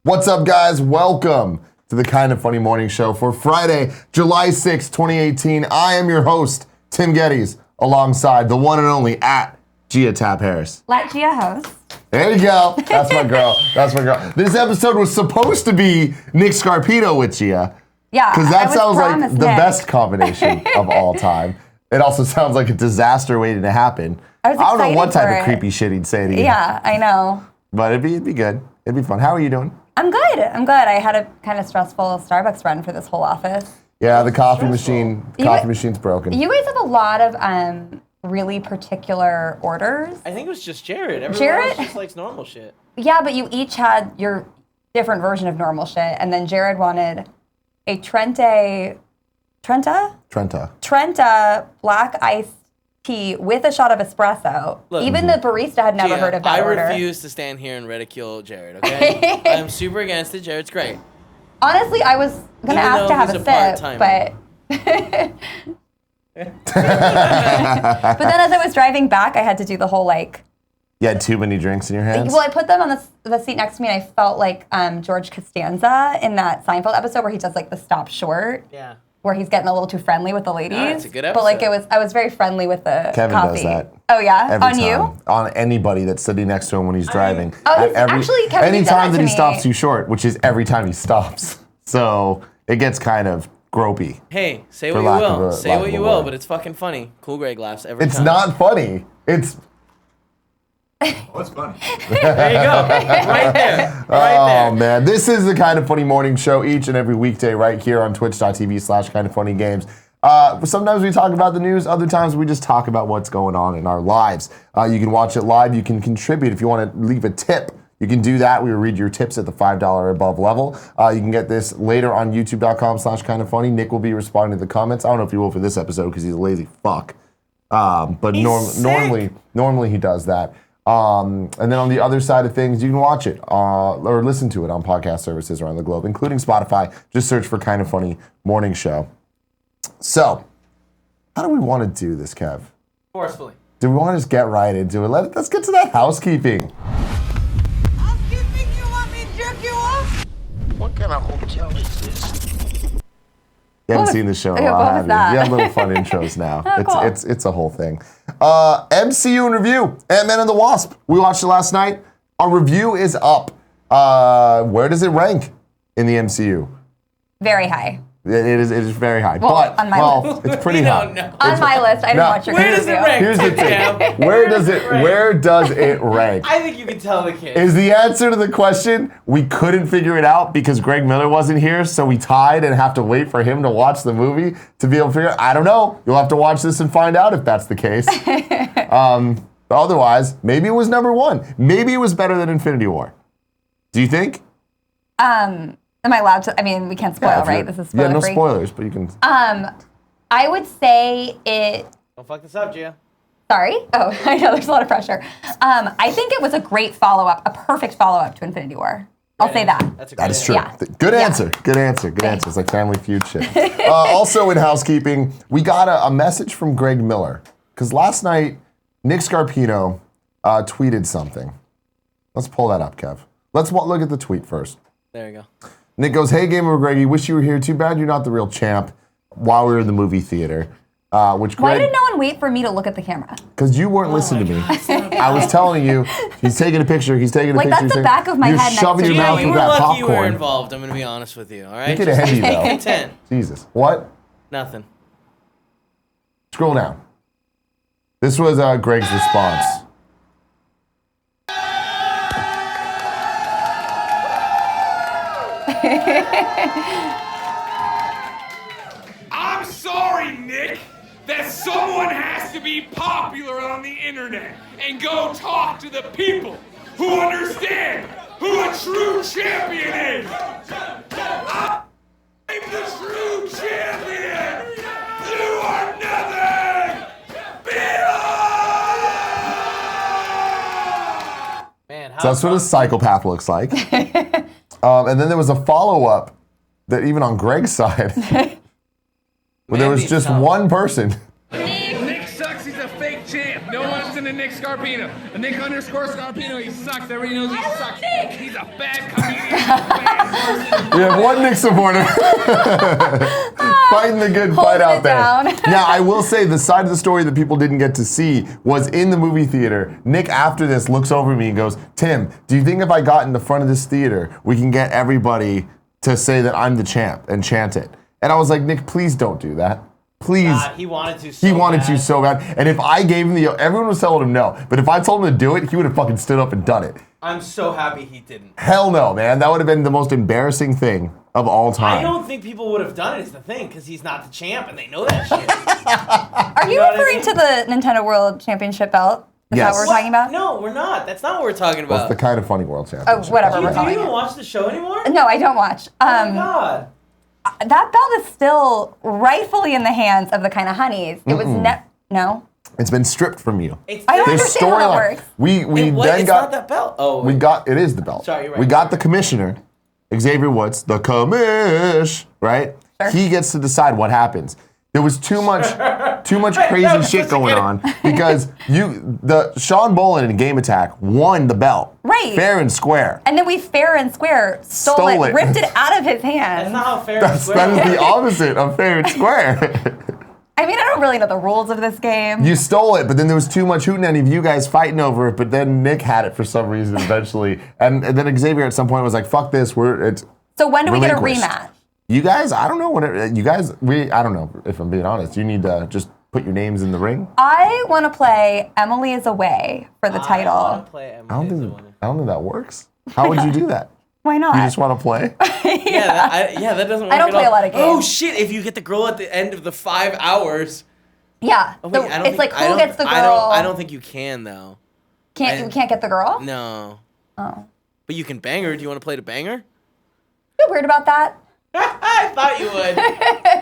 What's up, guys? Welcome to the Kind of Funny Morning Show for Friday, July 6, 2018. I am your host, Tim Gettys, alongside the one and only at Gia Tap Harris. Let Gia host. There you go. That's my girl. That's my girl. This episode was supposed to be Nick Scarpino with Gia. Yeah, because that sounds like the Nick. best combination of all time. It also sounds like a disaster waiting to happen. I don't know what type of creepy shit he'd say to you. Yeah, I know. But it'd be good. It'd be fun. How are you doing? I'm good. I had a kind of stressful Starbucks run for this whole office. Yeah, the coffee machine's broken. You guys have a lot of really particular orders. I think it was just Jared. Everyone else just likes normal shit. Yeah, but you each had your different version of normal shit, and then Jared wanted a Trenta black iced tea with a shot of espresso. Look, even the barista had never heard of that order. I refuse to stand here and ridicule Jared, okay? I'm super against it. Jared's great. Honestly, I was going to ask to have a sip, but... But then as I was driving back, I had to do the whole, like... You had too many drinks in your hands? Well, I put them on the seat next to me, and I felt like George Costanza in that Seinfeld episode where he does, like, the stop short. Yeah. Where he's getting a little too friendly with the ladies. No, it's a good episode. But like I was very friendly with the Kevin coffee. does that. Oh yeah, every on time. you? On anybody that's sitting next to him when he's driving. Actually, Kevin any did time that that to he me. stops too short, which is every time he stops. So it gets kind of gropey. Hey, say what you will. Say what you will, but it's fucking funny. Cool Greg laughs every time. It's not funny. It's... Oh, it's funny. There you go. Right there. Oh, man. This is the Kind of Funny Morning Show each and every weekday right here on twitch.tv/kindoffunnygames. Sometimes we talk about the news. Other times we just talk about what's going on in our lives. You can watch it live. You can contribute. If you want to leave a tip, you can do that. We will read your tips at the $5 or above level. You can get this later on youtube.com/kindoffunny. Nick will be responding to the comments. I don't know if he will for this episode because he's a lazy fuck. But normally he does that. And then on the other side of things, you can watch it or listen to it on podcast services around the globe, including Spotify. Just search for Kind of Funny Morning Show. So, how do we want to do this, Kev? Forcefully. Do we want to just get right into it? Let's get to that housekeeping. Housekeeping, you want me to jerk you off? What kind of hotel is this? You haven't seen the show in a what while, was have you? that? You have little fun intros now. Cool. It's a whole thing. MCU in review, Ant-Man and the Wasp. We watched it last night. Our review is up. Where does it rank in the MCU? Very high. It is very high. Well, but, on my list. it's pretty We high. don't know. On my list, I didn't watch your Where does review. it rank? Here's the thing. Where does it rank? I think you can tell the kids. Is the answer to the question, we couldn't figure it out because Greg Miller wasn't here, so we tied and have to wait for him to watch the movie to be able to figure it out? I don't know. You'll have to watch this and find out if that's the case. But otherwise, maybe it was number one. Maybe it was better than Infinity War. Do you think? Am I allowed to? I mean, we can't spoil, right? This is spoiler no free. spoilers, but you can. I would say it. Don't fuck this up, Gia. Sorry. Oh, I know there's a lot of pressure. I think it was a great follow-up, a perfect follow-up to Infinity War. I'll say that. That's a That great is true. answer. Yeah. Good answer. Good answer. Good answer. It's like Family Feud shit. Also in housekeeping, we got a message from Greg Miller because last night Nick Scarpino tweeted something. Let's pull that up, Kev. Let's look at the tweet first. There you go. Nick goes, "Hey, Gamer Greggy, wish you were here. Too bad you're not the real champ." While we were in the movie theater, which Why Greg, did no one wait for me to look at the camera? because you weren't listening to me. I was telling you, he's taking a picture. He's taking a Like, picture. that's the he's back of my you're head next shoving to your me. mouth You with were that lucky you were popcorn. involved, I'm going to be honest with you, all right? You could have had you Be though. content. Jesus, what? Nothing. Scroll down. This was Greg's response. I'm sorry, Nick, that someone has to be popular on the internet and go talk to the people who understand who a true champion is. I'm the true champion. You are nothing. Man, So that's what a psychopath looks like. And then there was a follow-up that even on Greg's side, where there was just one person. Nick sucks. He's a fake champ. No one listen to Nick Scarpino. Nick underscore Scarpino, he sucks. Everybody knows he sucks. He's a bad comedian. We have one Nick supporter fighting the good fight out there. Now, I will say the side of the story that people didn't get to see was in the movie theater. Nick, after this, looks over at me and goes, Tim, do you think if I got in the front of this theater, we can get everybody to say that I'm the champ and chant it? And I was like, Nick, please don't do that. Please. He wanted to so bad. And if I gave him everyone was telling him no. But if I told him to do it, he would have fucking stood up and done it. I'm so happy he didn't. Hell no, man. That would have been the most embarrassing thing of all time. I don't think people would have done it is the thing, because he's not the champ and they know that shit. Are you referring to the Nintendo World Championship belt? Is that what we're talking about? No, we're not. That's not what we're talking about. That's the kind of funny world championship. Oh, whatever. Do we're you calling even it. watch the show anymore? No, I don't watch. Oh my God. That belt is still rightfully in the hands of the kind of honeys. It was no. It's been stripped from you. I don't understand how that works. We then it's got not that belt. Oh, it is the belt. Sorry, you're right. We got the commissioner, Xavier Woods, the commish, right? Sure. He gets to decide what happens. There was too much crazy shit going on because Sean Bolin in Game Attack won the belt. Right. Fair and square. And then we fair and square stole it, ripped it out of his hand. That's not how fair and square That is the opposite of fair and square. I mean, I don't really know the rules of this game. You stole it, but then there was too much hootenanny of you guys fighting over it, but then Nick had it for some reason eventually. And then Xavier at some point was like, fuck this, So when do we get a relinquished. rematch? You guys, I don't know I don't know if I'm being honest. You need to just put your names in the ring. I want to play Emily is Away for the title. I want to play I don't think that works. How would you do that? Why not? You just want to play? that doesn't work. I don't at play all. a lot of games. Oh shit! If you get the girl at the end of the 5 hours. Yeah. Oh, wait, So I don't it's think- like who gets the girl? I don't think you can though. We can't get the girl? No. Oh. But you can bang her. Do you want to play the banger? Feel weird about that. I thought you would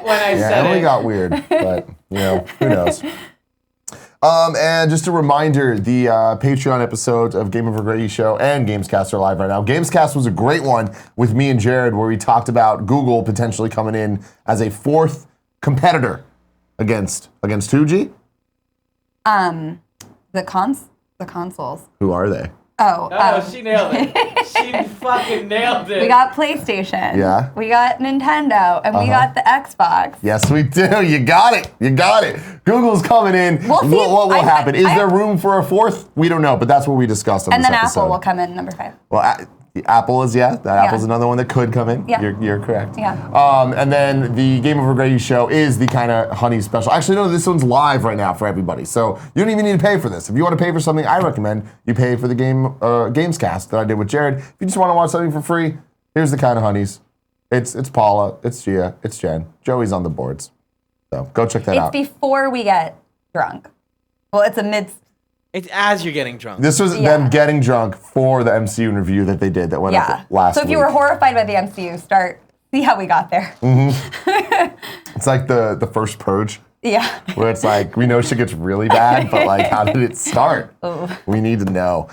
when I Yeah, said Emily it. got weird, but who knows? And just a reminder, the Patreon episodes of Game Over Grady Show and Gamescast are live right now. Gamescast was a great one with me and Jared where we talked about Google potentially coming in as a fourth competitor against who, G? The consoles. Who are they? Oh, She nailed it. She fucking nailed it. we got PlayStation. Yeah. We got Nintendo, and we got the Xbox. Yes, we do. You got it. Google's coming in. We'll see. What will happen? Is I- there room for a fourth? We don't know, but that's what we discussed on And this then episode. Apple will come in number 5. Well, Apple is, Apple's another one that could come in. Yeah. You're correct. Yeah. And then the Game Over Grady Show is the kind of honey special. Actually, no, this one's live right now for everybody. So you don't even need to pay for this. If you want to pay for something, I recommend you pay for the Gamescast that I did with Jared. If you just want to watch something for free, here's the kind of honeys. It's Paula, it's Gia, it's Jen. Joey's on the boards. So go check that out. It's before we get drunk. Well, it's a mid. It's as you're getting drunk. This was them getting drunk for the MCU review that they did that went up last week. So if you were horrified by the MCU, see how we got there. It's like the first Purge. Yeah. Where it's like, we know shit gets really bad, but like, how did it start? We need to know.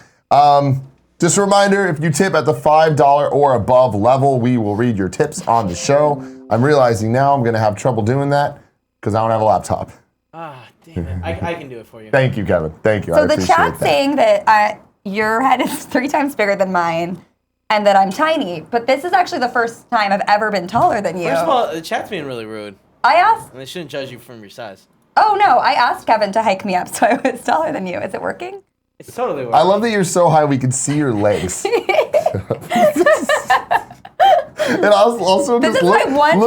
Just a reminder, if you tip at the $5 or above level, we will read your tips on the show. I'm realizing now I'm going to have trouble doing that because I don't have a laptop. Damn it. I can do it for you. Thank you, Kevin. Thank you. So I the appreciate chat's that. saying that your head is 3 times bigger than mine and that I'm tiny, but this is actually the first time I've ever been taller than you. First of all, the chat's being really rude. I asked. And they shouldn't judge you from your size. Oh no, I asked Kevin to hike me up so I was taller than you. Is it working? It's totally working. I love that you're so high we can see your legs. And also This just is look, my one-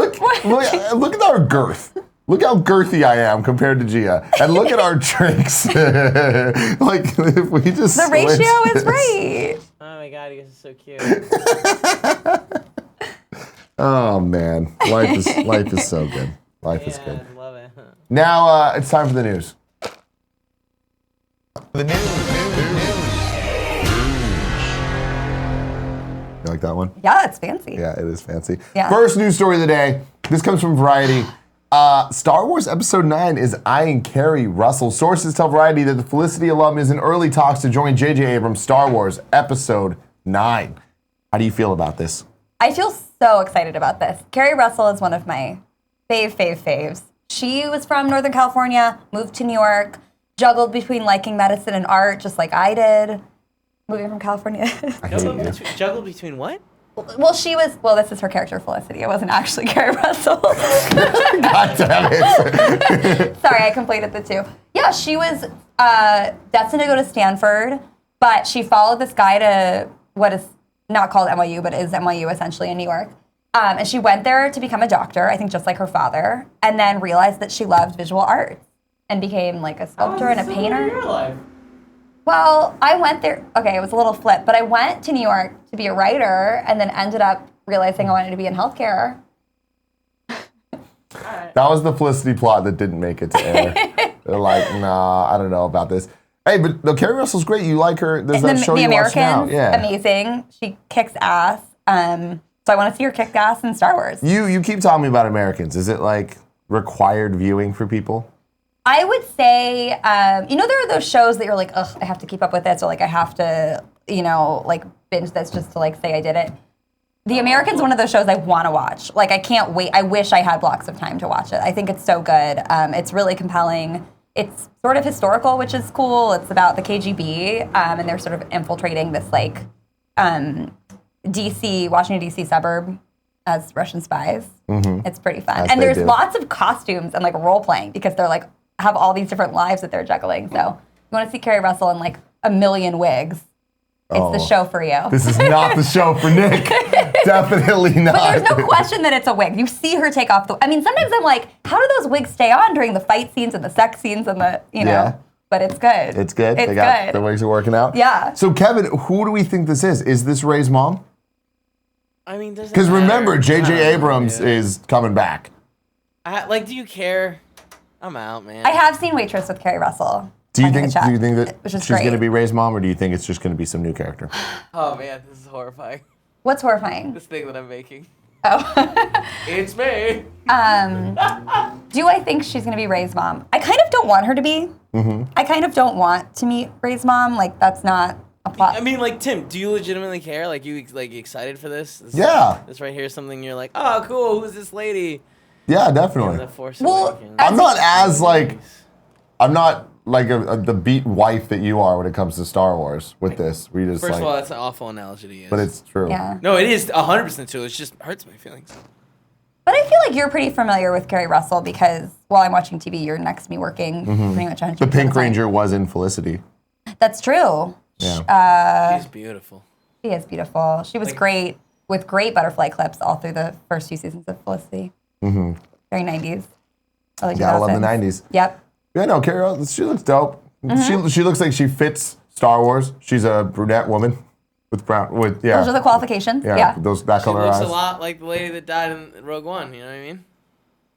look at our girth. Look how girthy I am compared to Gia. And look at our drinks. Like, if we just The ratio switch is this. right. Oh my god, you guys are so cute. Oh, man. Life is so good. Life is good. I love it. Now, it's time for the news. The news. You like that one? Yeah, it's fancy. Yeah, it is fancy. Yeah. First news story of the day. This comes from Variety. Star Wars Episode 9 is eyeing Keri Russell. Sources tell Variety that the Felicity alum is in early talks to join J.J. Abrams' Star Wars Episode 9. How do you feel about this? I feel so excited about this. Keri Russell is one of my faves. She was from Northern California, moved to New York. juggled between liking medicine and art, just like I did, moving from California. Juggled between what? Well, this is her character, Felicity. It wasn't actually Keri Russell. God damn it. Sorry, I conflated the two. Yeah, she was destined to go to Stanford, but she followed this guy to what is not called NYU, but is NYU essentially in New York. And she went there to become a doctor, I think just like her father, and then realized that she loved visual arts and became like a sculptor and a painter. Your life? Well, I went there. Okay, it was a little flip, but I went to New York to be a writer and then ended up realizing I wanted to be in healthcare. That was the Felicity plot that didn't make it to air. They're like, nah, I don't know about this. Hey, but no, Keri Russell's great. You like her. There's that show The you watch now. Americans, Yeah. amazing. She kicks ass. So I want to see her kick ass in Star Wars. You keep telling me about Americans. Is it like required viewing for people? I would say, there are those shows that you're like, ugh, I have to keep up with this, or like I have to, like binge this just to like say I did it. The American's one of those shows I want to watch. Like I can't wait. I wish I had blocks of time to watch it. I think it's so good. It's really compelling. It's sort of historical, which is cool. It's about the KGB, and they're sort of infiltrating this like Washington D.C. suburb as Russian spies. Mm-hmm. It's pretty fun. As and they there's do. lots of costumes and like role playing because they're like have all these different lives that they're juggling. So you want to see Keri Russell in like a million wigs. It's the show for you. This is not the show for Nick. Definitely not. But there's no question that it's a wig. You see her take off sometimes I'm like, how do those wigs stay on during the fight scenes and the sex scenes and the, Yeah. But it's good. It's good. It's They got good. the wigs are working out. Yeah. So Kevin, who do we think this is? Is this Ray's mom? I mean, doesn't Because remember, matter. I J.J. don't know, Abrams dude. is coming back. Do you care? I'm out, man. I have seen Waitress with Keri Russell. Do you on the think? chat, Do you think that which is she's going to great. be Ray's mom, or do you think it's just going to be some new character? Oh man, this is horrifying. What's horrifying? This thing that I'm making. Oh. It's me. Do I think she's going to be Ray's mom? I kind of don't want her to be. Mm-hmm. I kind of don't want to meet Ray's mom. Like, that's not a plot. I mean, like Tim, do you legitimately care? Like, you like excited for this? Yeah. This right here is something you're like, oh, cool. Who's this lady? Yeah, In definitely. the Force Well, Awakens. I'm not as like, I'm not like the beat wife that you are when it comes to Star Wars with this. We just First like, of all, that's an awful analogy to use. but it's true. Yeah. No, it is 100% true. It just hurts my feelings. But I feel like you're pretty familiar with Keri Russell because while I'm watching TV, you're next to me working pretty much 100% The of Pink time. Ranger was in Felicity. That's true. Yeah. She's beautiful. She is beautiful. She was great with great butterfly clips all through the first few seasons of Felicity. Mm-hmm. Very 90s. Early Gotta love the 2000s. 90s. Yep. Yeah, no, Keri Russell, she looks dope. She looks like she fits Star Wars. She's a brunette woman with brown, Those are the qualifications. Yeah. that She color looks eyes. a lot like the lady that died in Rogue One. You know what I mean?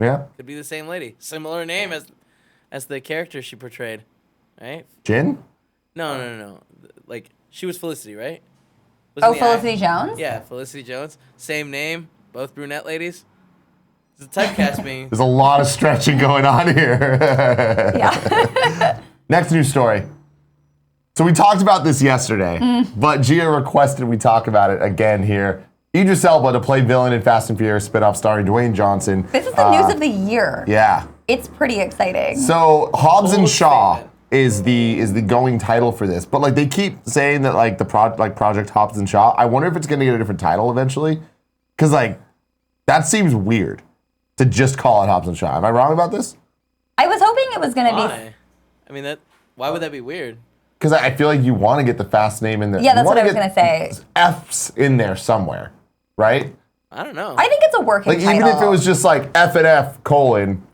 Yeah. Could be the same lady. Similar name as the character she portrayed, right? Jin? No. Like, she was Felicity, right? Wasn't the Felicity Jones? Yeah, Felicity Jones. Same name, both brunette ladies. It's a typecast being. There's a lot of stretching going on here. Yeah. Next news story. So we talked about this yesterday, but Gia requested we talk about it again here. Idris Elba to play villain in Fast and Furious spinoff starring Dwayne Johnson. This is the news of the year. Yeah. It's pretty exciting. So Hobbs and Bold Shaw statement. is the going title for this, but like they keep saying that like Project Hobbs and Shaw. I wonder if it's going to get a different title eventually, because like that seems weird to just call it Hobbs and Shaw. Am I wrong about this? I was hoping it was going to be. Why? I mean, why would that be weird? Because I feel like you want to get the fast name in there. Yeah, that's You what I wanna was get going to say. F's in there somewhere, right? I don't know. I think it's a working Like title. even if it was just like F and F :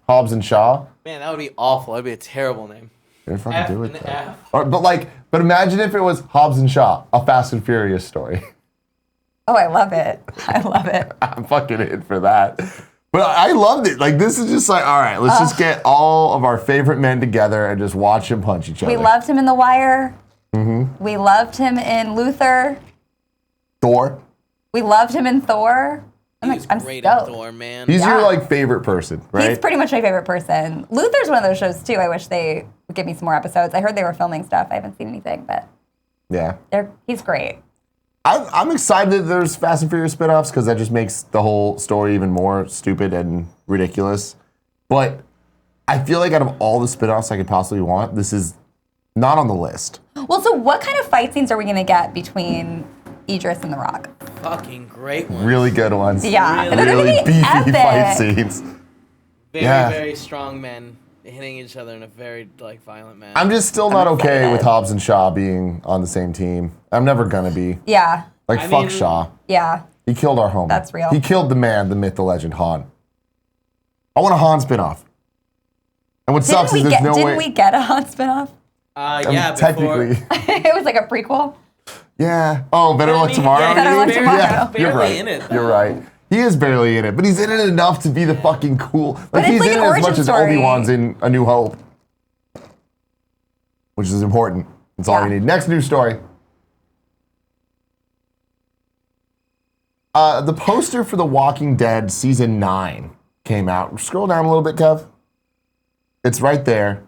Hobbs and Shaw, Man, that would be awful. That'd be a terrible name. they fucking F do it. and though. F. But imagine if it was Hobbs and Shaw, a Fast and Furious story. Oh, I love it. I love it. I'm fucking in for that. But I loved it. Like this is just like, all right, let's just get all of our favorite men together and just watch them punch each other. We loved him in The Wire. Mm-hmm. We loved him in Luther. Thor. We loved him in Thor. He was I'm great stoked. in Thor, man. He's your Yeah. like favorite person, right? He's pretty much my favorite person. Luther's one of those shows too. I wish they would give me some more episodes. I heard they were filming stuff. I haven't seen anything, but Yeah. he's great. I'm excited that there's Fast and Furious spinoffs because that just makes the whole story even more stupid and ridiculous. But I feel like out of all the spinoffs I could possibly want, this is not on the list. Well, so what kind of fight scenes are we gonna get between Idris and The Rock? Fucking great ones. Really good ones. Yeah, Really, they're gonna Really be beefy epic. fight scenes. Very, Yeah. very strong men hitting each other in a very like violent manner. I'm just still not okay excited. with Hobbs and Shaw being on the same team. I'm never gonna be. Yeah, Like, I fuck mean- Shaw. yeah. He killed our homie. That's real. He killed the man, the myth, the legend, Han. I want a Han spinoff. And what sucks is there's no way. Didn't we get a Han spinoff? Yeah, technically. It was like a prequel. Yeah. Oh, Better Luck Tomorrow? Yeah, Better he's Luck barely, Tomorrow. Yeah, you're barely right. in it. You're right. He is barely in it, but he's in it enough to be the fucking cool. Like, it's he's like in an it as origin much as story. Obi-Wan's in A New Hope, which is important. That's all Yeah. you need. Next news story. The poster for The Walking Dead Season 9 came out. Scroll down a little bit, Kev. It's right there.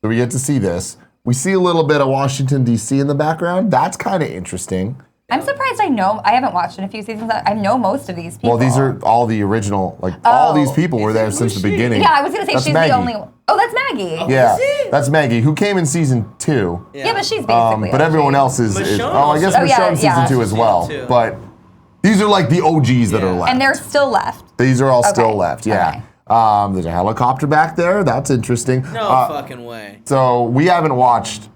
So we get to see this. We see a little bit of Washington, D.C. in the background. That's kind of interesting. I'm surprised I haven't watched in a few seasons. I know most of these people. Well, these are all the original, like, all these people were there since the she? beginning. Yeah, I was gonna say That's she's Maggie. the only one. Oh, that's Maggie. Yeah, Is it? that's Maggie, who came in Season 2. Yeah, but she's basically. But OG. everyone else is Michonne oh, I guess also- Oh, yeah, Michonne's yeah. Season 2 as well. Season 2. But these are like the OGs that are Yeah. left. And they're still left. These are all still Okay. left, yeah. Okay. There's a helicopter back there. That's interesting. No fucking way. So we haven't watched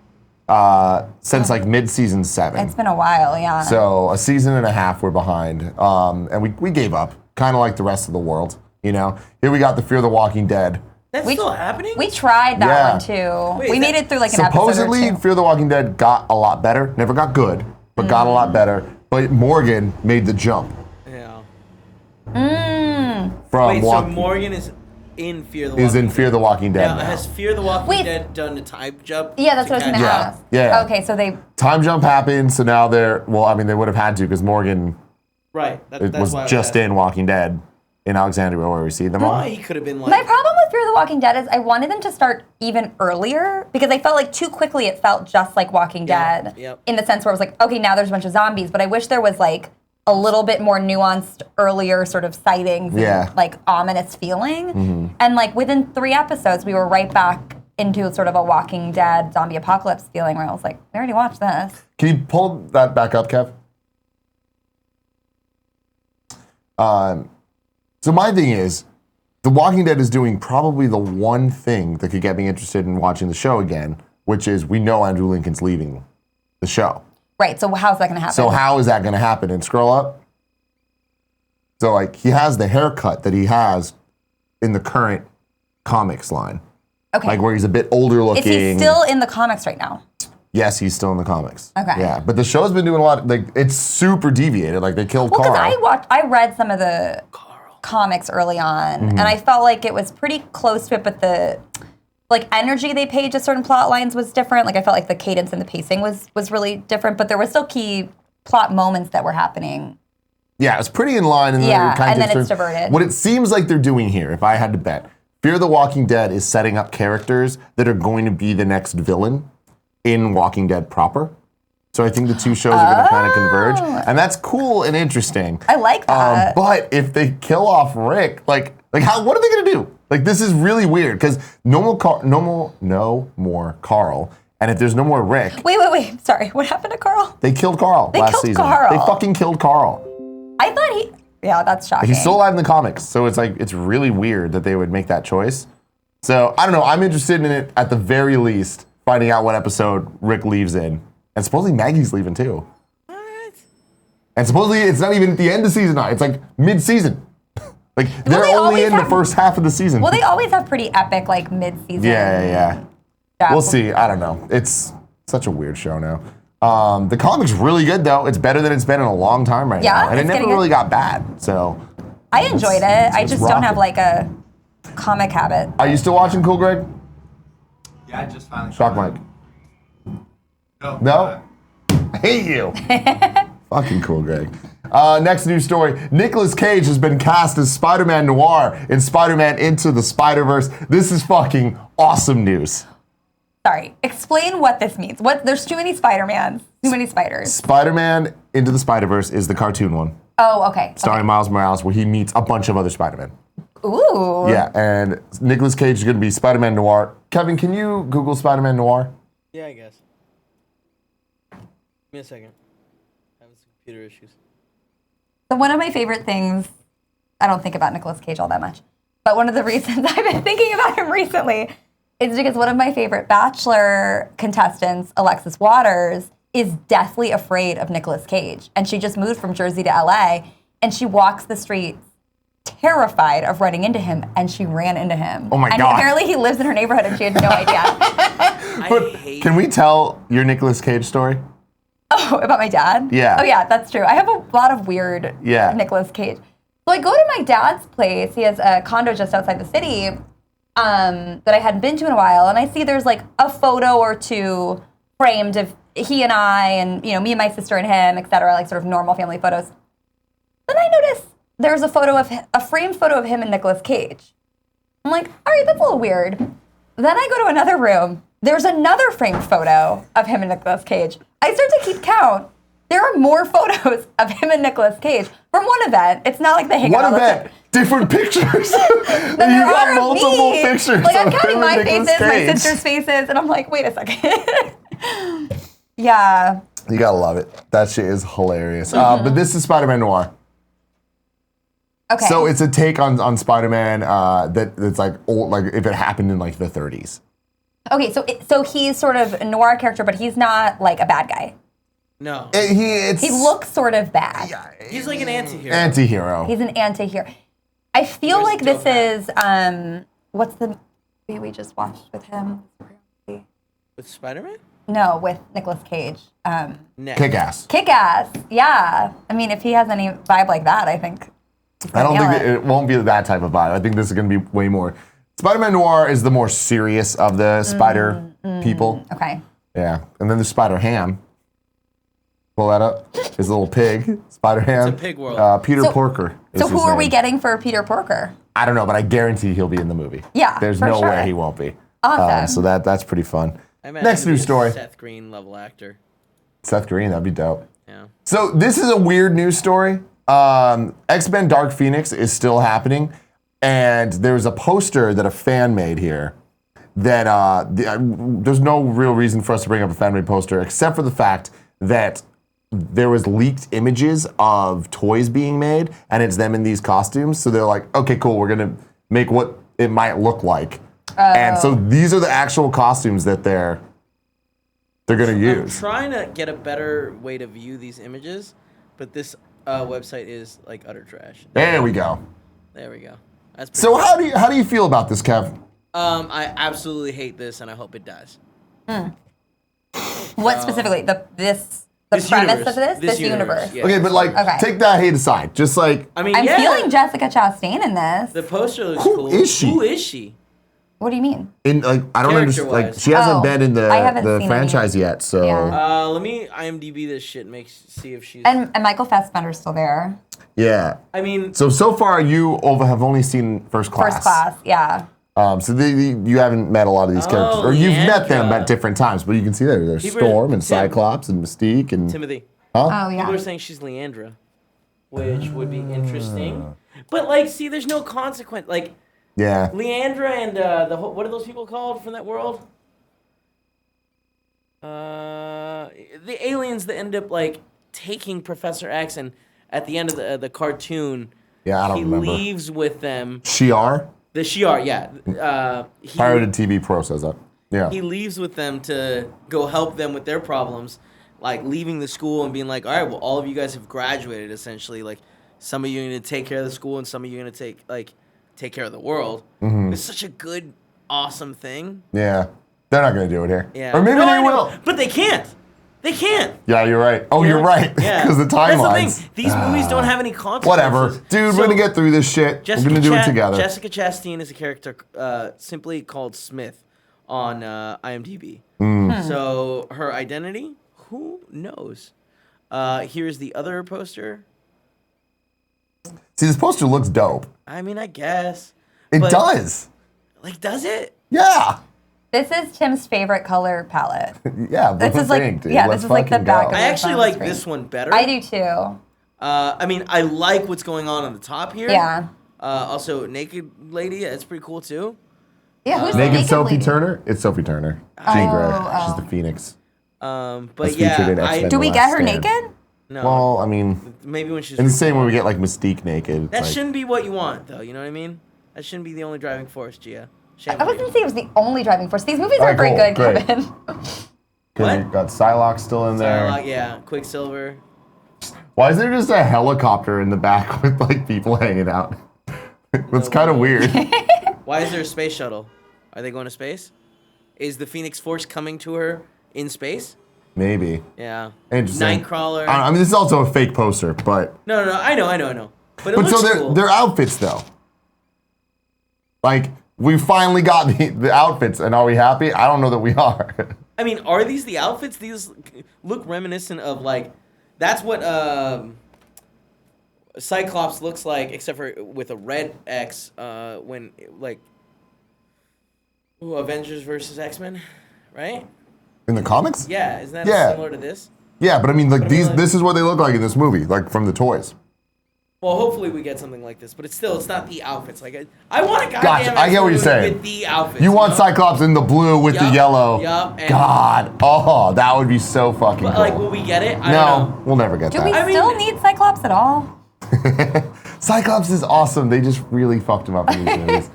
since like mid-season 7. It's been a while, yeah. So a season and a half we're behind, and we gave up, kind of like the rest of the world. You know, here we got the Fear the Walking Dead. That's still happening? We tried that Yeah. one too. Wait, we is made that- it through like an Supposedly, episode or two. Fear the Walking Dead got a lot better. Never got good, but got a lot better. But Morgan made the jump Yeah. from Wait, so Walk- Morgan is in Fear the Walking is in Fear the Walking Dead Now, now. has Fear the Walking Wait. Dead done a time jump? Yeah, that's what I was catch gonna up? ask. Yeah. Okay, so they. Time jump happened, so now they're well. I mean, they would have had to because Morgan Right. it That's was why I just asking. in Walking Dead in Alexandria where we see them all. Why he could have been like. My problem with Fear the Walking Dead is I wanted them to start even earlier because I felt like too quickly it felt just like Walking Yeah, Dead yep. in the sense where it was like, okay, now there's a bunch of zombies, but I wish there was like a little bit more nuanced earlier sort of sightings Yeah. and like ominous feeling. And like within 3 episodes, we were right back into sort of a Walking Dead zombie apocalypse feeling where I was like, we already watched this. Can you pull that back up, Kev? So my thing is, The Walking Dead is doing probably the one thing that could get me interested in watching the show again, which is we know Andrew Lincoln's leaving the show. Right, so how's that gonna happen? So how is that going to happen? And scroll up. So like he has the haircut that he has in the current comics line, okay. like where he's a bit older looking. Is he still in the comics right now? Yes, he's still in the comics. Okay. Yeah, but the show's been doing a lot. Like it's super deviated. Like they killed Well, because Carl. I read some of the comics early on, and I felt like it was pretty close to it, but the like energy they paid to certain plot lines was different. Like I felt like the cadence and the pacing was really different, but there were still key plot moments that were happening. Yeah, it's pretty in line, and then Yeah, it kind and of then it's diverted. What it seems like they're doing here, if I had to bet, Fear the Walking Dead is setting up characters that are going to be the next villain in Walking Dead proper. So I think the two shows are going to kind of converge, and that's cool and interesting. I like that. But if they kill off Rick, like how? What are they going to do? Like this is really weird because no more Carl, and if there's no more Rick, Wait. Sorry, what happened to Carl? they killed Carl last killed season. Carl. They fucking killed Carl. I thought he. Yeah, that's shocking. He's still alive in the comics, so it's like it's really weird that they would make that choice. So I don't know. I'm interested in it at the very least, finding out what episode Rick leaves in, and supposedly Maggie's leaving too. What? And supposedly it's not even at the end of season 9. It's like mid-season. Like they're they only always in the have- first half of the season. Well, they always have pretty epic like mid-season. Yeah. stuff. We'll see. I don't know. It's such a weird show now. The comic's really good though. It's better than it's been in a long time right Yeah, now, and it it's never getting really good. got bad. So I enjoyed it. I it's just don't have rocking. like a comic habit. are you still watching Cool Greg? Yeah, I just finally. Shock Mike. No? I hate you. Fucking Cool Greg. Next news story. Nicolas Cage has been cast as Spider-Man Noir in Spider-Man Into the Spider-Verse. This is fucking awesome news. Sorry, explain what this means. There's too many Spider-Mans, too many spiders. Spider-Man Into the Spider-Verse is the cartoon one, Oh, okay. starring Miles Morales, where he meets a bunch of other Spider-Men. Ooh. Yeah, and Nicolas Cage is going to be Spider-Man Noir. Kevin, can you Google Spider-Man Noir? Yeah, I guess. Give me a second. Having some computer issues. So one of my favorite things, I don't think about Nicolas Cage all that much, but one of the reasons I've been thinking about him recently is because one of my favorite Bachelor contestants, Alexis Waters, is deathly afraid of Nicolas Cage. And she just moved from Jersey to LA, and she walks the streets terrified of running into him, and she ran into him. Oh my and God. apparently he lives in her neighborhood, and she had no idea. But can we tell your Nicolas Cage story? Oh, about my dad? Yeah. Oh, yeah, that's true. I have a lot of weird Nicolas Cage. So I go to my dad's place. He has a condo just outside the city that I hadn't been to in a while, and I see there's like a photo or two framed of he and I, and me and my sister and him, etc., like sort of normal family photos. Then I notice there's a framed photo of him and Nicolas Cage. I'm like, all right, that's a little weird. Then I go to another room. There's another framed photo of him and Nicolas Cage. I start to keep count. There are more photos of him and Nicolas Cage from one event. It's not like they hang out all the time. Different pictures. Then you there got are multiple me. pictures. Like I'm of counting him my and Nicolas faces, my Cage. sister's faces, and I'm like, wait a second. Yeah. You gotta love it. That shit is hilarious. But this is Spider-Man Noir. Okay. So it's a take on Spider-Man that's like old, like if it happened in like the 30s. Okay, so he's sort of a noir character, but he's not like a bad guy. No. He looks sort of bad. Yeah, He's like an anti-hero. Anti-hero. He's an anti-hero. I feel Where's like this Dope is what's the movie we just watched with him? With Spider-Man? No, with Nicolas Cage. Next. Kick-Ass. Kick-Ass. Yeah. I mean, if he has any vibe like that, I think. I don't think it won't be that type of vibe. I think this is going to be way more. Spider-Man Noir is the more serious of the spider people. Okay. Yeah. And then there's Spider-Ham. Pull that up. His little pig. Spider-Ham. It's a pig world. Peter Porker. So who are we getting for Peter Porker? I don't know, but I guarantee he'll be in the movie. Yeah, There's for no sure. way he won't be. Awesome. So that's pretty fun. I imagine Next he'd be news a story. Seth Green level actor. Seth Green, that'd be dope. Yeah. So this is a weird news story. X-Men Dark Phoenix is still happening, and there's a poster that a fan made here that there's no real reason for us to bring up a fan-made poster except for the fact that there was leaked images of toys being made, and it's them in these costumes. So they're like, okay, cool, we're gonna make what it might look like. And so these are the actual costumes that they're gonna I'm use. trying to get a better way to view these images, but this website is like utter trash. There we go. There we go. That's pretty So cool. how do you feel about this, Kev? I absolutely hate this, and I hope it dies. What specifically? The This premise universe. of this universe. Yeah. Okay, but like, Okay. take that hate aside. Just like, I mean, I'm yeah, feeling Jessica Chastain in this. the poster looks Who cool. is she? Who is she? What do you mean? in like, I don't understand. Like, Character-wise. she hasn't Oh, been in I haven't the seen franchise yet. So Yeah. Let me IMDb this shit and see if she's. And Michael Fassbender's still there. yeah. I mean, So far you have only seen First Class. First Class, yeah. So you haven't met a lot of these characters, or you've met them Leandra. at different times. But you can see there's People- Storm and Tim. Cyclops and Mystique and Timothy. Oh, People yeah. are saying she's Leandra, which would be interesting. But like, see, there's no consequence. Like yeah. Leandra and what are those people called from that world? The aliens that end up like taking Professor X, and at the end of the cartoon, Yeah, I don't he remember. leaves with them. Shi'ar, The Shi'ar, yeah. Pirated TV Pro says that. Yeah. He leaves with them to go help them with their problems, like leaving the school and being like, all right, well, all of you guys have graduated, essentially. Like, some of you are going to take care of the school, and some of you are going to take care of the world. Mm-hmm. It's such a good, awesome thing. Yeah. They're not gonna do it here. Yeah. Or maybe No, they I know, will. but they can't. They can't. Yeah, you're right. Oh, you're right. Yeah. Because the That's timelines. thing. These movies don't have any consequences. Whatever. Dude, we're So, going to get through this shit. We're going to do it together. Jessica Chastain is a character simply called Smith on IMDb. Mm. So her identity, who knows? Here's the other poster. See, this poster looks dope. I mean, I guess. It But, does. Like, does it? Yeah. This is Tim's favorite color palette. Yeah, This blue is like- pink, dude. yeah, Let's this is like the fucking back go. of I it. actually on the like screen. this one better. I do too. I mean, I like what's going on the top here. Yeah. Also, Naked Lady, that's pretty cool too. Yeah, who's Naked naked Sophie lady? Turner? It's Sophie Turner. Jean Grey. oh. She's the Phoenix. But That's featured in yeah, X-Men. Do we The get Last her Stand. naked? no. Well, I mean, Maybe when she's in the same way we get like Mystique naked. It's that like, shouldn't be what you want, though. You know what I mean? That shouldn't be the only driving force, Gia. Shame I on you. wasn't saying it was the only driving force. These movies All aren't right, very cool, good, great. Kevin. Good. You've got Psylocke still in there. Psylocke, yeah, Quicksilver. Why is there just a helicopter in the back with like people hanging out? That's kind of weird. Why is there a space shuttle? Are they going to space? Is the Phoenix Force coming to her in space? Maybe. Yeah. Interesting. Nightcrawler. I mean, this is also a fake poster, but No, I know. But it but looks so cool. their outfits though. Like we finally got the outfits, and are we happy? I don't know that we are. I mean, are these the outfits? These look reminiscent of like, that's what Cyclops looks like, except for with a red X. When like, Avengers versus X-Men, right? In the comics? Yeah, isn't that Yeah. similar to this? Yeah, but I mean, like But I mean, these. like- This is what they look like in this movie, like from the toys. Well, hopefully we get something like this, but it's not the outfits. Like I want a goddamn Gotcha. I get what you're X-Men movie saying. with the outfits. You want know? Cyclops in the blue with the Yup, yellow. yup, and- God. Oh, that would be so fucking But cool. like, will we get it? I don't No, know. we'll never get Do we that. I mean- still need Cyclops at all? Cyclops is awesome. They just really fucked him up in these movies.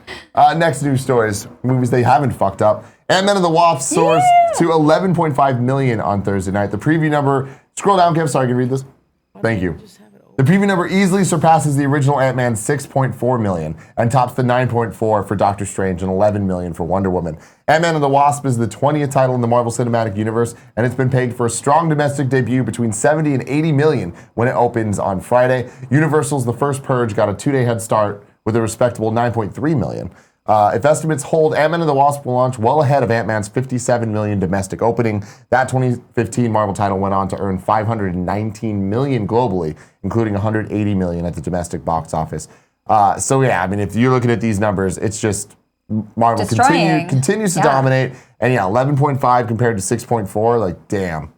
Next news stories, movies they haven't fucked up. Ant-Man and the Wasp soars to 11.5 million on Thursday night. The preview number, scroll down, Kev, sorry, I can read this. Thank you. Just have it open. The preview number easily surpasses the original Ant-Man's 6.4 million and tops the 9.4 for Doctor Strange and 11 million for Wonder Woman. Ant-Man and the Wasp is the 20th title in the Marvel Cinematic Universe, and it's been pegged for a strong domestic debut between 70 and 80 million when it opens on Friday. Universal's The First Purge got a 2-day head start with a respectable 9.3 million. If estimates hold, Ant-Man and the Wasp will launch well ahead of Ant-Man's 57 million domestic opening. That 2015 Marvel title went on to earn 519 million globally, including 180 million at the domestic box office. So yeah, I mean, if you're looking at these numbers, it's just Marvel Destroying. continues to Yeah. dominate. And yeah, 11.5 compared to 6.4, like damn.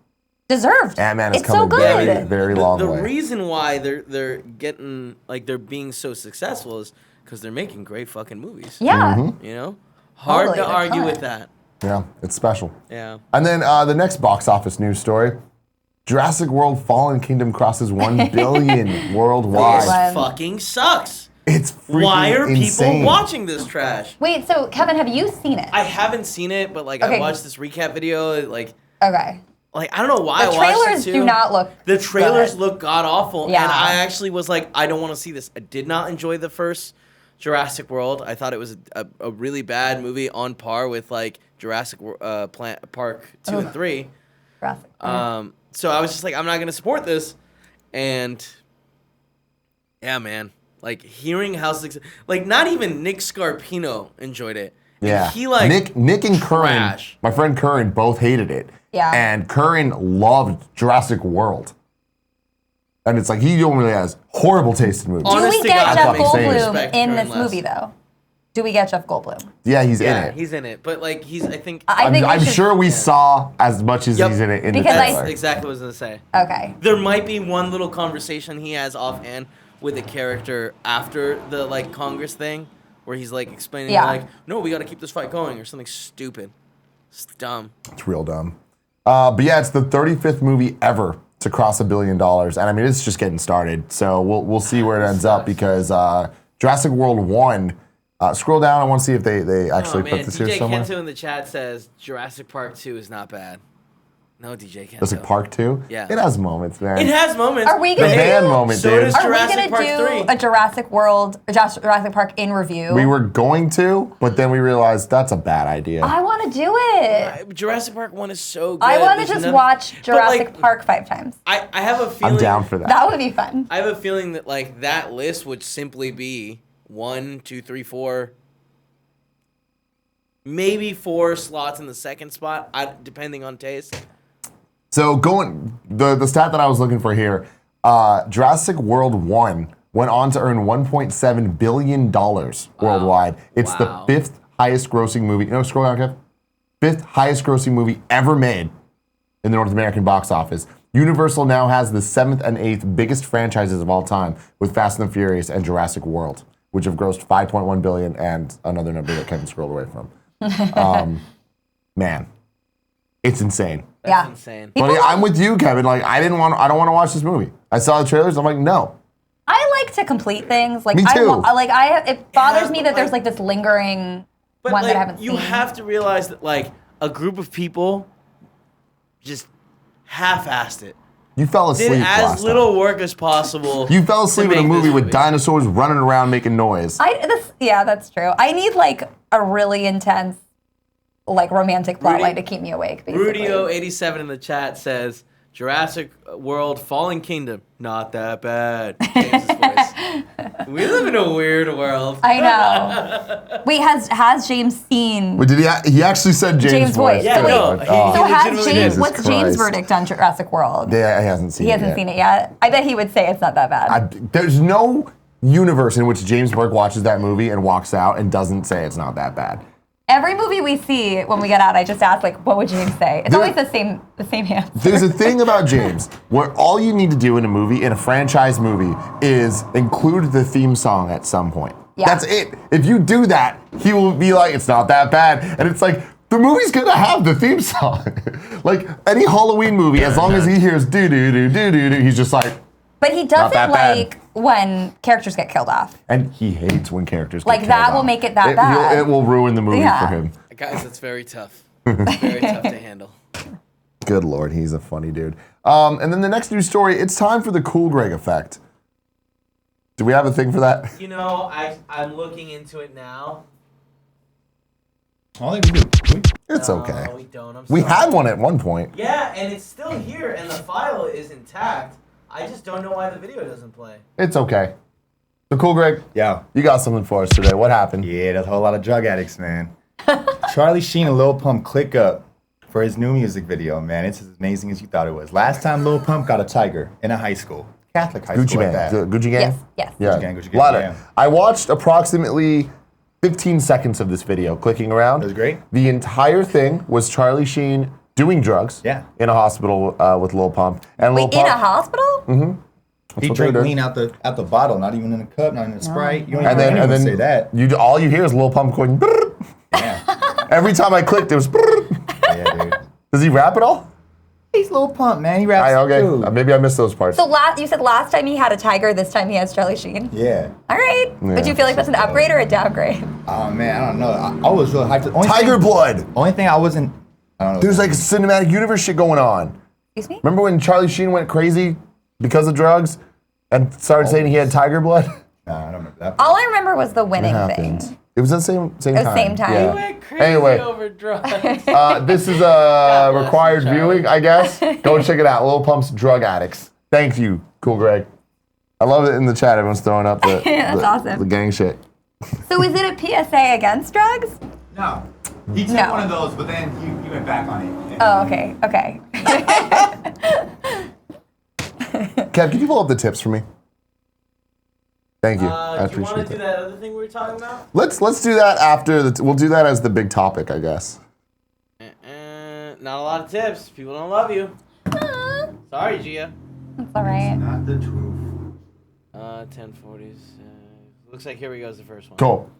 Deserved. Ant-Man is It's so coming good. very, very long The way. reason why they're getting like they're being so successful is because they're making great fucking movies. Yeah. Mm-hmm. You know, hard Totally, to they're argue fun. with that. Yeah, it's special. Yeah. And then the next box office news story, Jurassic World Fallen Kingdom crosses 1 billion worldwide. Yes. Fucking sucks. It's freaking Why are insane. people watching this trash? Wait, so Kevin, have you seen it? I haven't seen it, but like Okay. I watched this recap video. Like Okay. I don't know why The I watched it trailers too. do not look The trailers good. look god awful, Yeah. and I actually was like, I don't want to see this. I did not enjoy the first Jurassic World. I thought it was a really bad movie on par with like Jurassic Park 2 and 3. Jurassic. So I was just like, I'm not gonna support this, and yeah, man, like hearing how like not even Nick Scarpino enjoyed it. And Yeah. he like Nick and Curran, trash. my friend Curran, both hated it. Yeah. And Curran loved Jurassic World. And it's like he normally has horrible taste in movies. Do Honest we to get God, Jeff that makes sense. Goldblum Respect in Karen this less. movie though? Do we get Jeff Goldblum? Yeah, he's in yeah, it. he's in it, but like he's I think I think we I'm should- sure we saw as much as Yep. he's in it in Because the I- trailer. that's exactly what I was gonna say. Okay. There might be one little conversation he has offhand with a character after the like Congress thing, where he's like explaining Yeah. like, no, we got to keep this fight going or something stupid. It's dumb. It's real dumb. But yeah, it's the 35th movie ever to cross $1 billion. And I mean, it's just getting started. So we'll see where it ends up because Jurassic World 1, scroll down. I want to see if they actually Oh put man, this here DJ somewhere. Kento in the chat says Jurassic Park 2 is not bad. No, DJ Kento. Jurassic Park 2? Yeah. It has moments, man. It has moments. Are we The gonna van do? moment, So dude. does Are we Jurassic gonna Park do 3. a Jurassic Park in review? We were going to, but then we realized that's a bad idea. I want to do it. Jurassic Park 1 is so good. I want to There's just nothing- watch But, Jurassic like, Park 5 times. I have a feeling. I'm down for that. That would be fun. I have a feeling that like that list would simply be 1, 2, 3, 4, maybe 4 slots in the second spot, depending on taste. So the stat that I was looking for here, Jurassic World 1 went on to earn $1.7 billion worldwide. It's Wow. the 5th highest grossing movie. No, scroll down, Kev. 5th highest grossing movie ever made in the North American box office. Universal now has the 7th and 8th biggest franchises of all time with Fast and the Furious and Jurassic World. which have grossed $5.1 billion and another number that Kevin scrolled away from. Man, it's insane. That's insane. But I'm with you, Kevin. Like, I don't want to watch this movie. I saw the trailers. I'm like, no. I like to complete things. Like Me too. It bothers me that there's like this lingering one that I haven't seen. You have to realize that like a group of people just half-assed it. You fell asleep Did last as little time. work as possible. You fell asleep to in a make movie this with dinosaurs running around making noise. Yeah, that's true. I need like a really intense, like romantic plotline to keep me awake. Basically. Rudio87 in the chat says Jurassic World Fallen Kingdom, not that bad. James's voice. We live in a weird world. I know. Wait, has James seen? Wait, did he actually said James' voice? Yeah, So no. wait, He so has legitimately James? did. What's Jesus James' Christ. verdict on Jurassic World? Yeah, he hasn't seen it He hasn't seen it yet. I bet he would say it's not that bad. There's no universe in which James Burke watches that movie and walks out and doesn't say it's not that bad. Every movie we see when we get out, I just ask like, what would James say? It's always the same answer. There's a thing about James where all you need to do in a movie, in a franchise movie, is include the theme song at some point. Yeah. That's it. If you do that, he will be like, it's not that bad. And it's like, the movie's gonna have the theme song. Like any Halloween movie, as long as he hears do-do-do-do-do-do, he's just like, But he Not doesn't that bad. like when characters get killed off. and he hates when characters Like, get that killed will off. make it that bad. It will ruin the movie Yeah. for him. Guys, that's very tough. Very tough to handle. Good Lord, he's a funny dude. And then the next news story, it's time for the Cool Greg effect. Do we have a thing for that? You know, I'm looking into it now. I don't think we do. It's okay. No, we don't. I'm We sorry. had one at one point. Yeah, and it's still here, and the file is intact. I just don't know why the video doesn't play. It's okay. So Cool Greg, Yeah. you got something for us today. What happened? Yeah, there's a whole lot of drug addicts, man. Charlie Sheen and Lil Pump click up for his new music video, man. It's as amazing as you thought it was. Last time Lil Pump got a tiger in a high school. Catholic high Gucci school Man. at that. Gucci Gang? Yes, yes. Yeah. Gucci Gang, Lot of- yeah. I watched approximately 15 seconds of this video, clicking around. It was great. The entire thing was Charlie Sheen doing drugs Yeah. in a hospital with Lil Pump. And Lil Wait, in Pump, a hospital? He what drank they did. lean out the bottle, not even in a cup, not in a Sprite. You don't and even then, hear anyone say that. all you hear is Lil Pump going, brrr. Yeah, Every time I clicked, it was, brrr. yeah, dude. Does he rap at all? He's Lil Pump, man. He raps Okay, too. maybe I missed those parts. So you said last time he had a tiger, this time he has Charlie Sheen? Yeah. All right. But do you feel like that's an upgrade or a downgrade? Oh man, I don't know. I was really hyped. Tiger blood. Only thing I wasn't. I don't know. There's like cinematic universe shit going on. Excuse me? Remember when Charlie Sheen went crazy because of drugs and started saying he had tiger blood? Nah, I don't remember that. All I remember was the winning Happened. thing. It was at the same At time. the same time. Yeah. You Went crazy Anyway. over drugs. This is bless required you, Charlie. viewing, I guess. Go check it out. Lil Pump's Drug Addicts. Thank you, Cool Greg. I love it in the chat. Everyone's throwing up the, That's the, awesome. the gang shit. So is it a PSA against drugs? No. He took No. one of those, but then he went back on it. Oh, okay. Okay. Kev, can you pull up the tips for me? Thank you. I Do you want appreciate to do that. that other thing we were talking about? Let's do that after we'll do that as the big topic, I guess. Not a lot of tips. People don't love you. Sorry, Gia. That's all right. Not the truth. 1040s. Looks like here we go is the first one. Cool.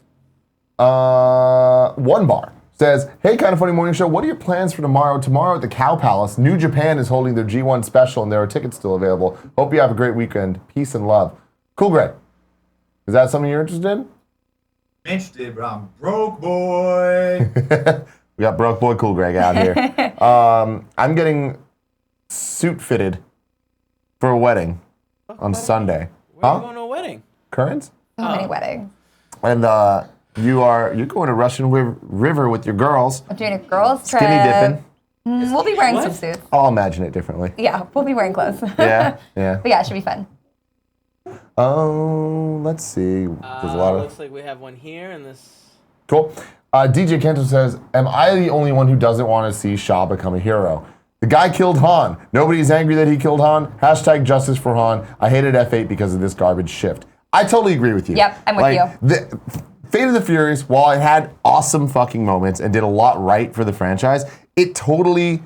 One bar says, "Hey, Kind of Funny Morning Show. What are your plans for tomorrow? Tomorrow at the Cow Palace, New Japan is holding their G1 special, and there are tickets still available. Hope you have a great weekend. Peace and love." Cool, Greg. Is that something you're interested in? Interested, but I'm broke, boy. We got broke boy Cool Greg out here. I'm getting suit fitted for a wedding on Sunday. Where are you going to a wedding? Currents? So many weddings. And you're going to Russian River with your girls. I'm doing a girls' trip. Skinny dipping. We'll be wearing What? some suits. I'll imagine it differently. Yeah, we'll be wearing clothes. Yeah, yeah. But yeah, it should be fun. Oh, let's see. There's a lot of Looks like we have one here and this. cool. DJ Kento says, "Am I the only one who doesn't want to see Shaw become a hero? The guy killed Han. Nobody's angry that he killed Han. Hashtag justice for Han. I hated F8 because of this garbage shift." I totally agree with you. Yep, I'm with you. The Fate of the Furious, while it had awesome fucking moments and did a lot right for the franchise, it totally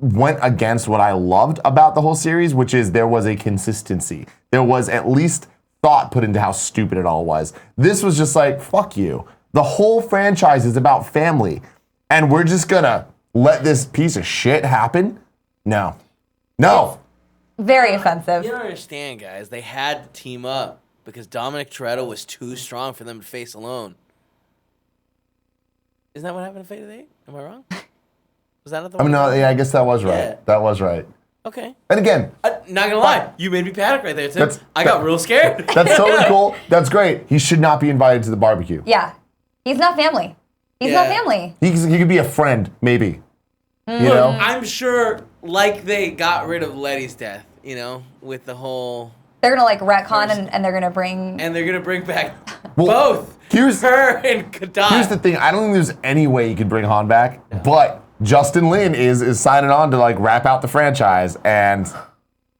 went against what I loved about the whole series, which is there was a consistency. There was at least thought put into how stupid it all was. This was just like, fuck you. The whole franchise is about family, and we're just gonna let this piece of shit happen? No. No. Very offensive. You don't understand, guys. They had to team up because Dominic Toretto was too strong for them to face alone. Isn't that what happened to Fate of the Eight? Am I wrong? Was that not the one? No, yeah, I guess that was right. Yeah. That was right. Okay. And again, Not gonna lie, you made me panic right there, Tim. I got real scared. that's totally cool. That's great. He should not be invited to the barbecue. Yeah. He's not family. He's not family. He could be a friend, maybe. You know? I'm sure, like they got rid of Letty's death, you know, with the whole... They're gonna like retcon and they're gonna bring... And they're gonna bring back Well, both her and Kadai. Here's the thing. I don't think there's any way you could bring Han back, but Justin Lin is signing on to like wrap out the franchise, and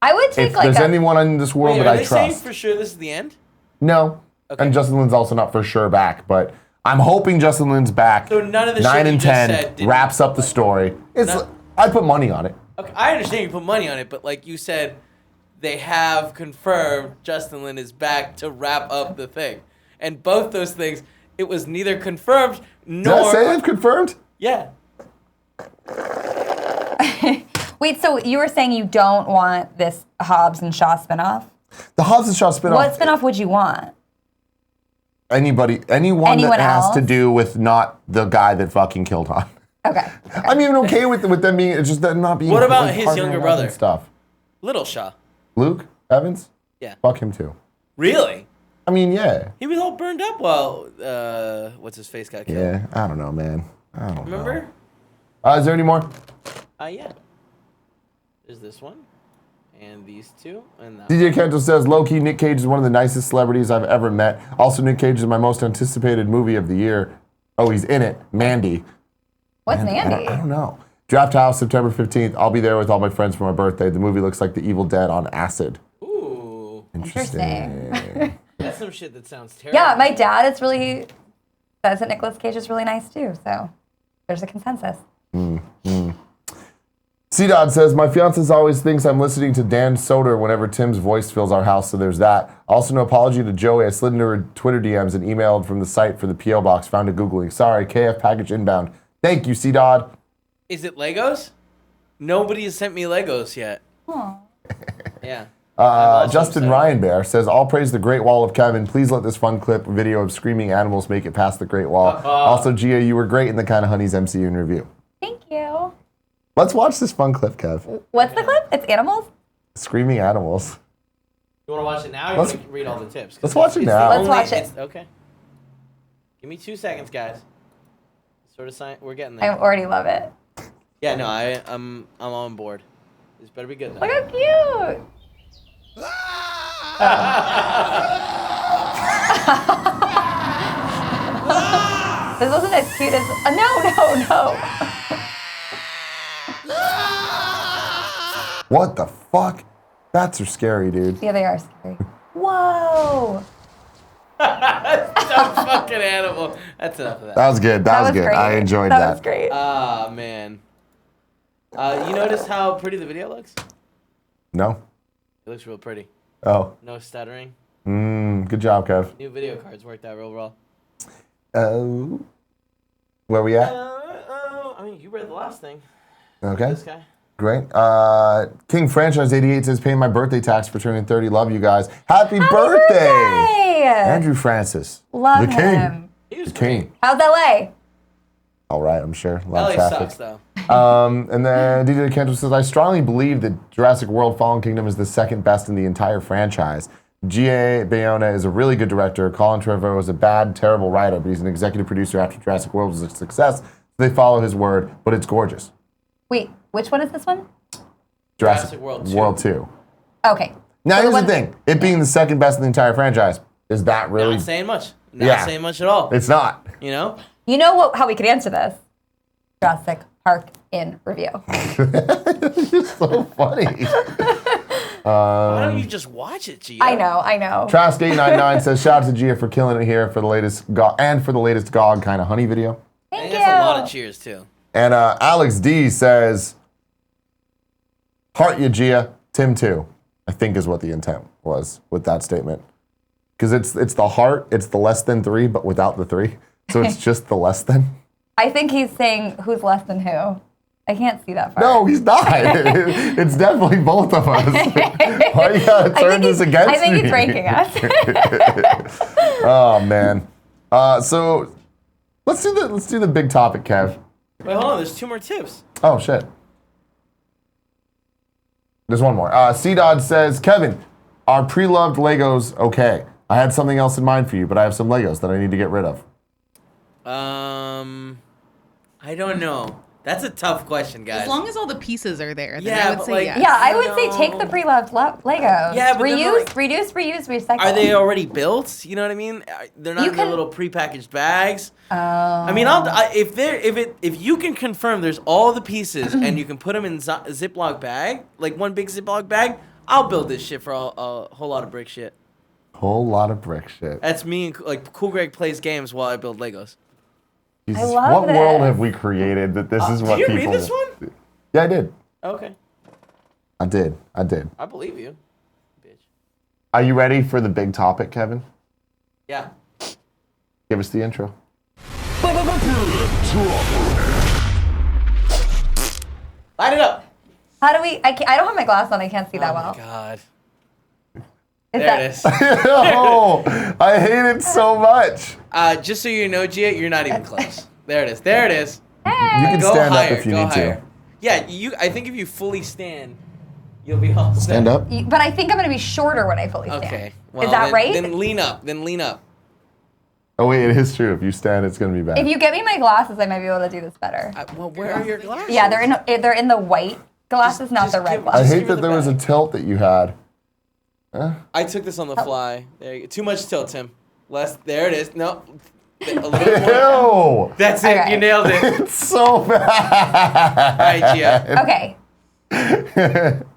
I would take if like there's anyone in this world that I Are they saying trust. for sure this is the end? No. Okay. And Justin Lin's also not for sure back, but I'm hoping Justin Lin's back. So none of the 9 shit and you just 10 said didn't- wraps up the story. I'd put money on it. Okay, I understand you put money on it, but like you said, they have confirmed Justin Lin is back to wrap up the thing. And both those things, it was neither confirmed nor... Did I say they've confirmed? Yeah. Wait, so you were saying you don't want this Hobbs and Shaw spinoff? The Hobbs and Shaw spinoff. What spinoff would you want? Anyone Anyone that has else? to do with not the guy that fucking killed Han. Okay. I'm even okay with them being, it's just them not being. What about like, his partnering younger up brother? and stuff? Little Shaw. Luke Evans? Yeah. Fuck him too. Really? I mean, yeah. He was all burned up while, what's his face got killed. Yeah, I don't know, man. I don't Remember? know. Is there any more? Yeah. There's this one. And these two. And that DJ Kento says, low-key, Nick Cage is one of the nicest celebrities I've ever met. Also, Nick Cage is my most anticipated movie of the year. Oh, he's in it. Mandy. What's Mandy? I don't know. Draft House, September 15th. I'll be there with all my friends for my birthday. The movie looks like The Evil Dead on acid. Ooh. Interesting. That's some shit that sounds terrible. Yeah, my dad is really says that Nicolas Cage is really nice too. So there's a consensus. C-Dod says, my fiance always thinks I'm listening to Dan Soder whenever Tim's voice fills our house, so there's that. Also, no apology to Joey. I slid into her Twitter DMs and emailed from the site for the P.O. box, found it Googling. Sorry, KF package inbound. Thank you, C-Dod. Is it Legos? Nobody has sent me Legos yet. Aw. Yeah. Justin Ryan Bear says, all praise the Great Wall of Kevin. Please let this fun clip video of screaming animals make it past the Great Wall. Also, Gia, you were great in the Kind of Honeys MCU in review. Thank you. Let's watch this fun clip, Kev. What's the clip? It's animals? Screaming animals. You want to watch it now or Let's- you want to read all the tips? 'Cause let's watch it it's the now. Let's watch it. Okay. Give me 2 seconds, guys. Sort of sign. We're getting I there. already love it. Yeah, no, I'm on board. This better be good. Look how cute. This wasn't as cute as. No. What the fuck? Bats are scary, dude. Yeah, they are scary. Whoa. Some fucking animal. That's enough of that. That was good. That was good. great. I enjoyed that. That was great. Ah, man. You notice how pretty the video looks? No? It looks real pretty. Oh. No stuttering. Good job, Kev. New video cards worked out real well. Where we at? I mean, you read the last thing. Okay. This guy. Great. King Franchise 88 says, paying my birthday tax for turning 30. Love you guys. Happy birthday! Hey. Andrew Francis. Love the king. him. He was The king. great. How's LA? All right, I'm sure. A lot LA of traffic. sucks, though. And then DJ Kendall says, I strongly believe that Jurassic World Fallen Kingdom is the second best in the entire franchise. G.A. Bayona is a really good director. Colin Trevorrow is a bad, terrible writer, but he's an executive producer after Jurassic World was a success. So they follow his word, but it's gorgeous. Wait, which one is this one? Jurassic World 2. World 2. Okay. Now, So here's the one- thing. It being the second best in the entire franchise, is that really... Not saying much. Not Yeah. saying much at all. It's not. You know? You know what? How we could answer this? Jurassic Park in review. So funny. Why don't you just watch it, Gia? I know. Trask899 says, shout out to Gia for killing it here for the latest GOG kind of honey video. Thank And you. that's a lot of cheers, too. And Alex D says, heart ya, Gia. Tim too, I think is what the intent was with that statement. Because it's the heart, it's the less than 3, but without the 3. So it's just the less than. I think he's saying who's less than who. I can't see that far. No, he's not. It's definitely both of us. Why you gotta turn this against me? I think he's ranking us. Oh man. So let's do the big topic, Kev. Wait, hold on. There's 2 more tips. Oh shit. There's one more. C-Dod says, Kevin, are pre-loved Legos okay? I had something else in mind for you, but I have some Legos that I need to get rid of. I don't know. That's a tough question, guys. As long as all the pieces are there, then Yeah, I would but, say like, yes. Yeah, I would say take the pre-loved Legos. Yeah, but then they're reuse, like- reduce, reuse, recycle. Are they already built? You know what I mean? They're not You in can- the little prepackaged bags. Oh. I mean, if you can confirm there's all the pieces and you can put them in a Ziploc bag, like one big Ziploc bag, I'll build this shit for a whole lot of brick shit. Whole lot of brick shit. That's me and like Cool Greg plays games while I build Legos. Jesus, love what world this. have we created that this is what Did people... you read this one? Yeah, I did. Okay, I did. I believe you, bitch. Are you ready for the big topic, Kevin? Yeah. Give us the intro. Light it up. How do we? I don't have my glass on. I can't see that Oh well. my god. Is There that, it is. Oh, I hate it so much. Just so you know, Gia, you're not even close. There it is. There it is. You can Go stand higher. up if you go need higher. to. Yeah, I think if you fully stand, you'll be all set. Stand up. But I think I'm going to be shorter when I fully stand. Okay. Well, Is that right? Then lean up. Then lean up. Oh wait, it is true. If you stand, it's gonna be bad. If you get me my glasses, I might be able to do this better. Well, where are your glasses? Yeah, they're in the white glasses, not the red give- I glasses. hate give her that the there was a bag. tilt that you had. I took this on the fly. There you go. Too much tilt, Tim. Less. There it is. No. A little bit more. Ew! That's it. Okay. You nailed it. It's so bad. All right, Gia. Okay.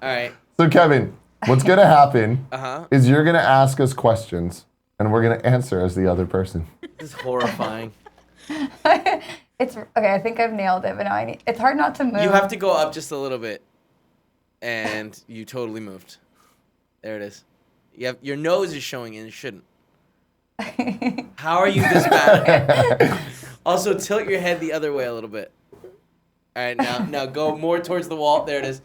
All right. So Kevin, what's gonna happen Uh-huh. is you're gonna ask us questions, and we're gonna answer as the other person. This is horrifying. It's okay. I think I've nailed it, but now it's hard not to move. You have to go up just a little bit, and you totally moved. There it is. Your nose is showing, and it shouldn't. How are you this bad? Also, tilt your head the other way a little bit. All right, now go more towards the wall. There it is.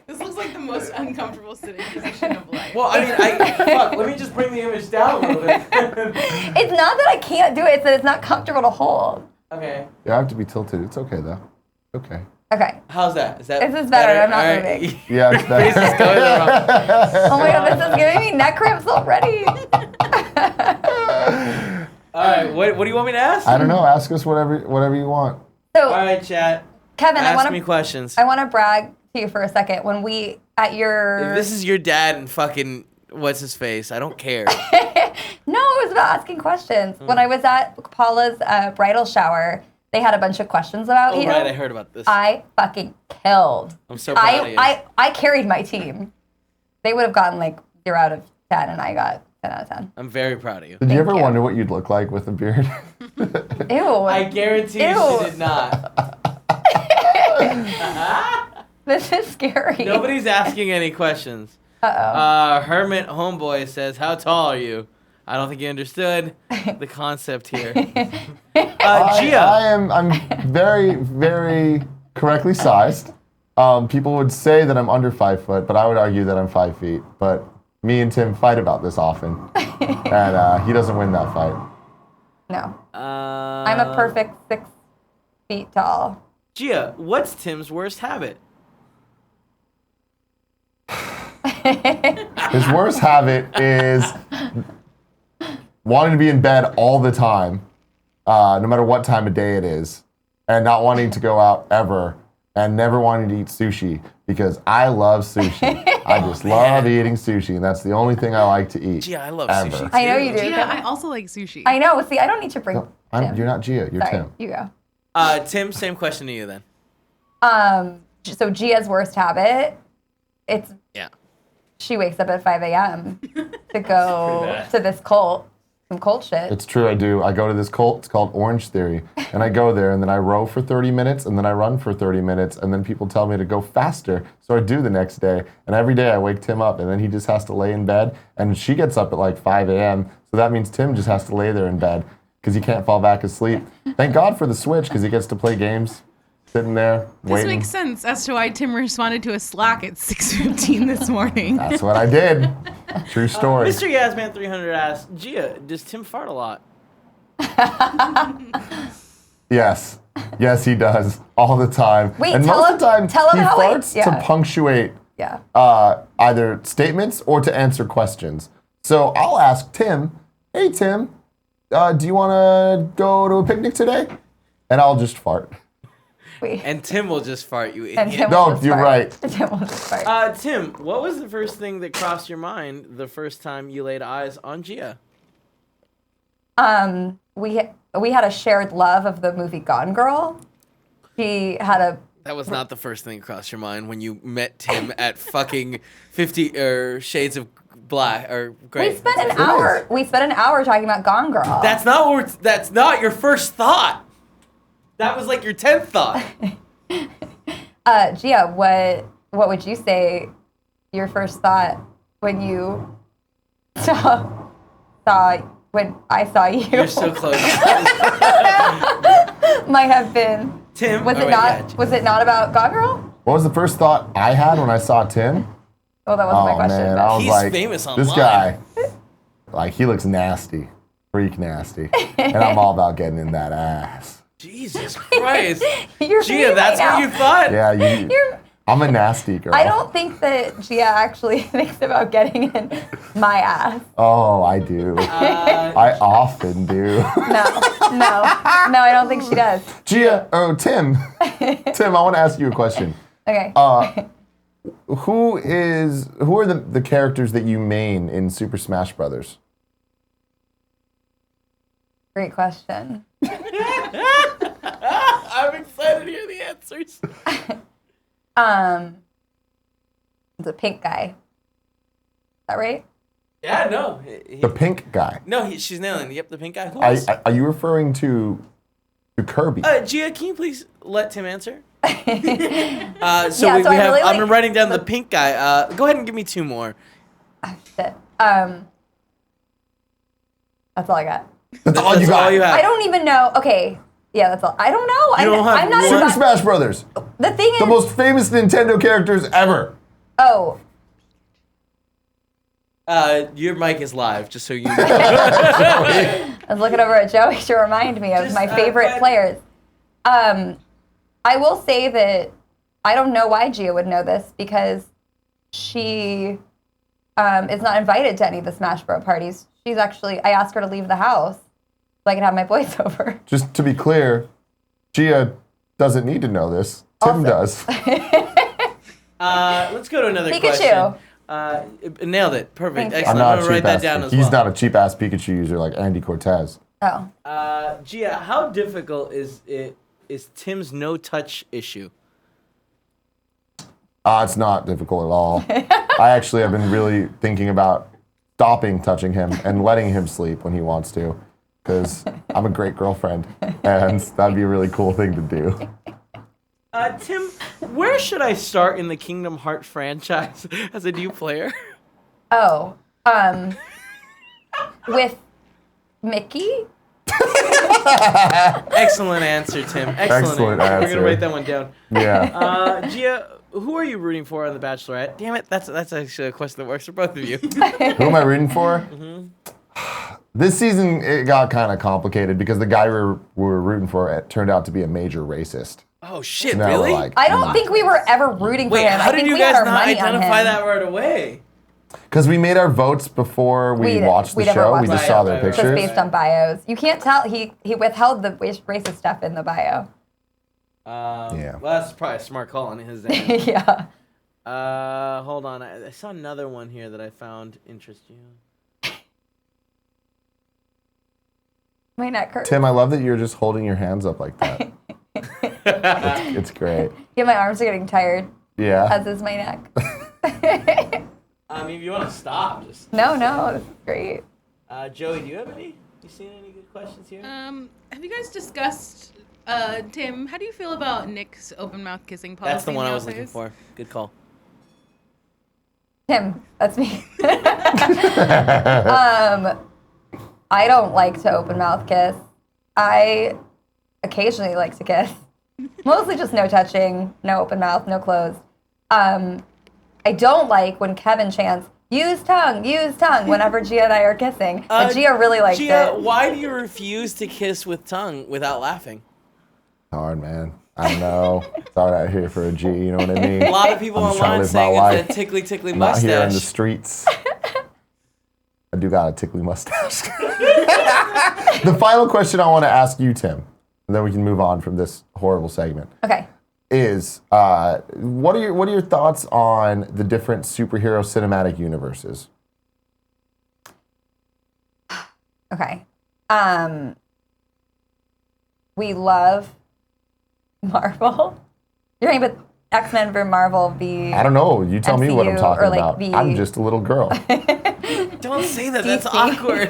This looks like the most uncomfortable sitting position of life. Well, I mean, fuck. Let me just bring the image down a little bit. It's not that I can't do it; it's that it's not comfortable to hold. Okay. You have to be tilted. It's okay though. Okay. Okay. How's that? Is that This is better. I'm not All right. moving. Yeah, it's Face is better. going wrong. Oh my god, this is giving me neck cramps already. All right. What do you want me to ask? I don't know. Ask us whatever you want. So, All right, chat. Kevin, Ask me questions. I want to brag to you for a second. When we at your If this is your dad and fucking what's his face, I don't care. No, it was about asking questions. When I was at Paula's bridal shower, they had a bunch of questions about Oh you. right, I heard about this. I fucking killed. I'm so proud of you. I carried my team. They would have gotten like 0 out of 10, and I got 10 out of 10. I'm very proud of you. Did you ever you. wonder what you'd look like with a beard? Ew. I guarantee you Ew. she did not. This is scary. Nobody's asking any questions. Uh-oh. Hermit Homeboy says, "How tall are you?" I don't think you understood the concept here. Gia. I'm very, very correctly sized. People would say that I'm under 5 foot, but I would argue that I'm 5 feet. But me and Tim fight about this often, and he doesn't win that fight. No. I'm a perfect 6 feet tall. Gia, what's Tim's worst habit? His worst habit is wanting to be in bed all the time, no matter what time of day it is, and not wanting to go out ever, and never wanting to eat sushi because I love sushi. I just love eating sushi, and that's the only thing I like to eat. Gia, I love ever. sushi. I know you do. Yeah, I also like sushi. I know. See, I don't need to bring. Tim. You're not Gia, you're Sorry, Tim. you go. Tim, same question to you then. So Gia's worst habit, Yeah. she wakes up at 5 a.m. to go to this cult Some cult shit. It's true, I do. I go to this cult. It's called Orange Theory. And I go there, and then I row for 30 minutes, and then I run for 30 minutes, and then people tell me to go faster. So I do the next day. And every day I wake Tim up, and then he just has to lay in bed. And she gets up at like 5 a.m. So that means Tim just has to lay there in bed because he can't fall back asleep. Thank God for the Switch because he gets to play games. Sitting there, waiting. This makes sense as to why Tim responded to a Slack at 6:15 this morning. That's what I did. True story. Mr. Yasman 300 asks, Gia, does Tim fart a lot? Yes. Yes, he does. All the time. Wait, and tell most him- of the time, tell him he how farts yeah. to punctuate Yeah. either statements or to answer questions. So I'll ask Tim, hey, Tim, do you want to go to a picnic today? And I'll just fart. Wait. And Tim will just fart, you And idiot. Tim will No, just you're fart. right. Tim will just fart. Tim, what was the first thing that crossed your mind the first time you laid eyes on Gia? We had a shared love of the movie Gone Girl. She had a That was not the first thing that crossed your mind when you met Tim at fucking 50 Shades of Black or Gray. We spent an hour. We spent an hour talking about Gone Girl. That's not your first thought. That was like your 10th thought. Gia, what would you say your first thought when you saw when I saw you? You're so close. Might have been. Tim, Was it not? Was it not about Gone Girl? What was the first thought I had when I saw Tim? Oh, that wasn't my question. Man, but- I was He's like, famous this online. guy, like, he looks nasty. Freak nasty. And I'm all about getting in that ass. Jesus Christ. You're Gia, mean that's right what now. you thought? Yeah, You're- I'm a nasty girl. I don't think that Gia actually thinks about getting in my ass. Oh, I do. I often do. No, I don't think she does. Tim. Tim, I want to ask you a question. Okay. Who are the characters that you main in Super Smash Brothers? Great question. I'm excited to hear the answers. The pink guy. Is that right? Yeah, no. The pink guy. No, she's nailing it. Yep, the pink guy. Who else? Are you referring to Kirby? Gia, can you please let Tim answer? So We I have. really I'm like writing down the pink guy. Go ahead and give me two more. Shit. That's all I got. That's all you That's got. all you have. I don't even know. Okay. Yeah, that's all. I don't know. You don't have I'm not one- Super even. Smash Brothers. The thing is. The most famous Nintendo characters ever. Oh. Your mic is live, just so you know. I was looking over at Joey to remind me of Just, my go favorite ahead. players. I will say that I don't know why Gia would know this because she is not invited to any of the Smash Bros. Parties. She's actually, I asked her to leave the house so I could have my boys over. Just to be clear, Gia doesn't need to know this. Tim does. Let's go to another Pikachu. question. Nailed it. Perfect. Thank you. Excellent. I'm not I'm a gonna write cheap that ass. down as He's well. not a cheap ass Pikachu user like Andy Cortez. Oh. Gia, how difficult is Tim's no-touch issue? It's not difficult at all. I actually have been really thinking about stopping touching him and letting him sleep when he wants to, because I'm a great girlfriend, and that'd be a really cool thing to do. Tim, where should I start in the Kingdom Hearts franchise as a new player? Oh. With Mickey? Excellent answer, Tim. Excellent We're answer. gonna wrate that one down. Yeah. Gia, who are you rooting for on The Bachelorette? Damn it, that's actually a question that works for both of you. Who am I rooting for? This season, it got kind of complicated because the guy we were rooting for turned out to be a major racist. Oh shit, So now really? we're like, I don't think we were ever rooting for Wait, him. how I did think you we had guys our not money on identify him. that right away? because we made our votes before we watched the never show. watched We just it. saw their Right, right, Just pictures. based on bios. You can't tell. He withheld the racist stuff in the bio. Yeah. Well, that's probably a smart call on his end. Yeah. Hold on. I saw another one here that I found interesting. My neck hurts. Tim, I love that you're just holding your hands up like that. It's great. Yeah, my arms are getting tired, Yeah. as is my neck. I mean, if you want to stop, just. No, this is great. Joey, do you have any? You seen any good questions here? Have you guys discussed, Tim, how do you feel about Nick's open mouth kissing policy? That's the one I was looking nowadays? for. Good call. Tim, that's me. I don't like to open mouth kiss. I occasionally like to kiss. Mostly just no touching, no open mouth, no closed. I don't like when Kevin chants, use tongue, whenever Gia and I are kissing. But Gia really likes Gia, it. why do you refuse to kiss with tongue without laughing? Hard, man. I don't know. It's hard out here for a G, you know what I mean? A lot of people I'm just trying to online live my saying life. it's a tickly I'm not here in the mustache. streets. I do got a tickly mustache. The final question I want to ask you, Tim, and then we can move on from this horrible segment, Okay. is what are your thoughts on the different superhero cinematic universes? Okay. We love Marvel. You're talking about X-Men v Marvel v. I don't know. You tell me what I'm MCU talking or, like, about. the- I'm just a little girl. Don't say that. That's DC. awkward.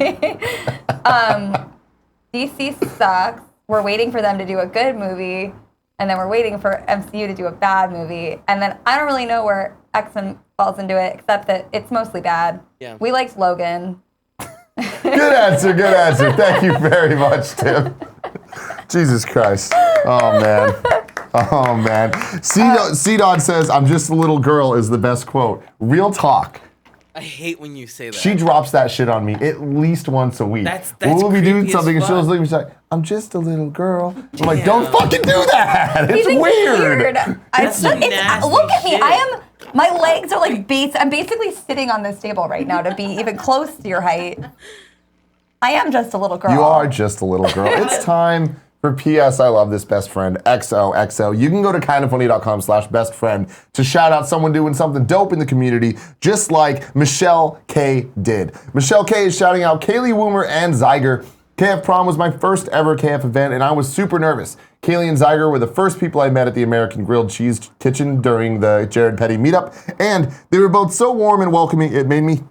DC sucks. We're waiting for them to do a good movie, and then we're waiting for MCU to do a bad movie, and then I don't really know where X-Men falls into it, except that it's mostly bad. Yeah. We liked Logan. Good answer. Good answer. Thank you very much, Tim. Jesus Christ. Oh, man. Oh, man. C-Dog says, I'm just a little girl is the best quote. Real talk. I hate when you say that. She drops that shit on me at least once a week. That's we'll be doing creepy as something and she'll fuck. look at me, she's like, I'm just a little girl. I'm like, don't fucking do that. It's He's weird. That's some nasty Look at me. shit. My legs are like I'm basically sitting on this table right now to be even close to your height. I am just a little girl. You are just a little girl. It's time for P.S. I love this best friend, XOXO. You can go to kindoffunny.com/bestfriend to shout out someone doing something dope in the community, just like Michelle K did. Michelle K is shouting out Kaylee Woomer and Zyger. KF Prom was my first ever KF event, and I was super nervous. Kaylee and Zyger were the first people I met at the American Grilled Cheese Kitchen during the Jared Petty meetup, and they were both so warm and welcoming, it made me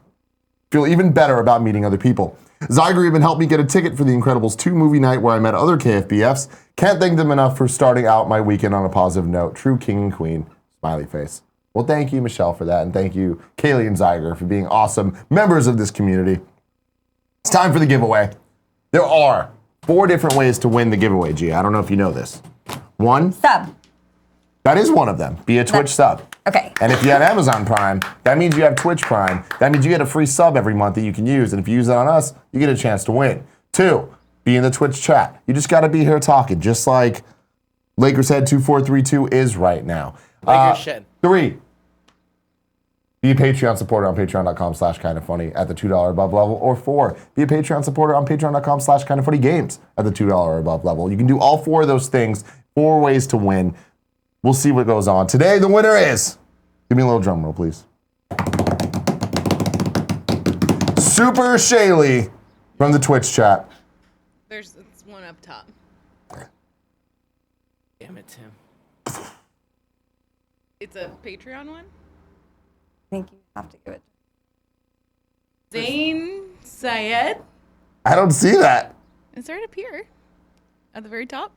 feel even better about meeting other people. Zyger even helped me get a ticket for the Incredibles 2 movie night where I met other KFBFs. Can't thank them enough for starting out my weekend on a positive note. True king and queen. Smiley face. Well, thank you, Michelle, for that, and thank you, Kaylee and Zyger, for being awesome members of this community. It's time for the giveaway. There are 4 different ways to win the giveaway, Gia. I don't know if you know this. 1, Sub. that is one of them. Be a Twitch sub. Okay. And if you have Amazon Prime, that means you have Twitch Prime. That means you get a free sub every month that you can use. And if you use it on us, you get a chance to win. 2, be in the Twitch chat. You just got to be here talking, just like Lakers Head 2432 is right now. Lakers Shed. 3, be a Patreon supporter on patreon.com/kindoffunny at the $2 above level. Or 4, be a Patreon supporter on patreon.com/kindoffunnygames at the $2 or above level. You can do all 4 of those things, 4 ways to win. We'll see what goes on. Today, the winner is, give me a little drum roll, please. Super Shaylee from the Twitch chat. It's one up top. Damn it, Tim. It's a Patreon one. I think you have to give it. Zayn Syed. I don't see that. It's right up here. At the very top.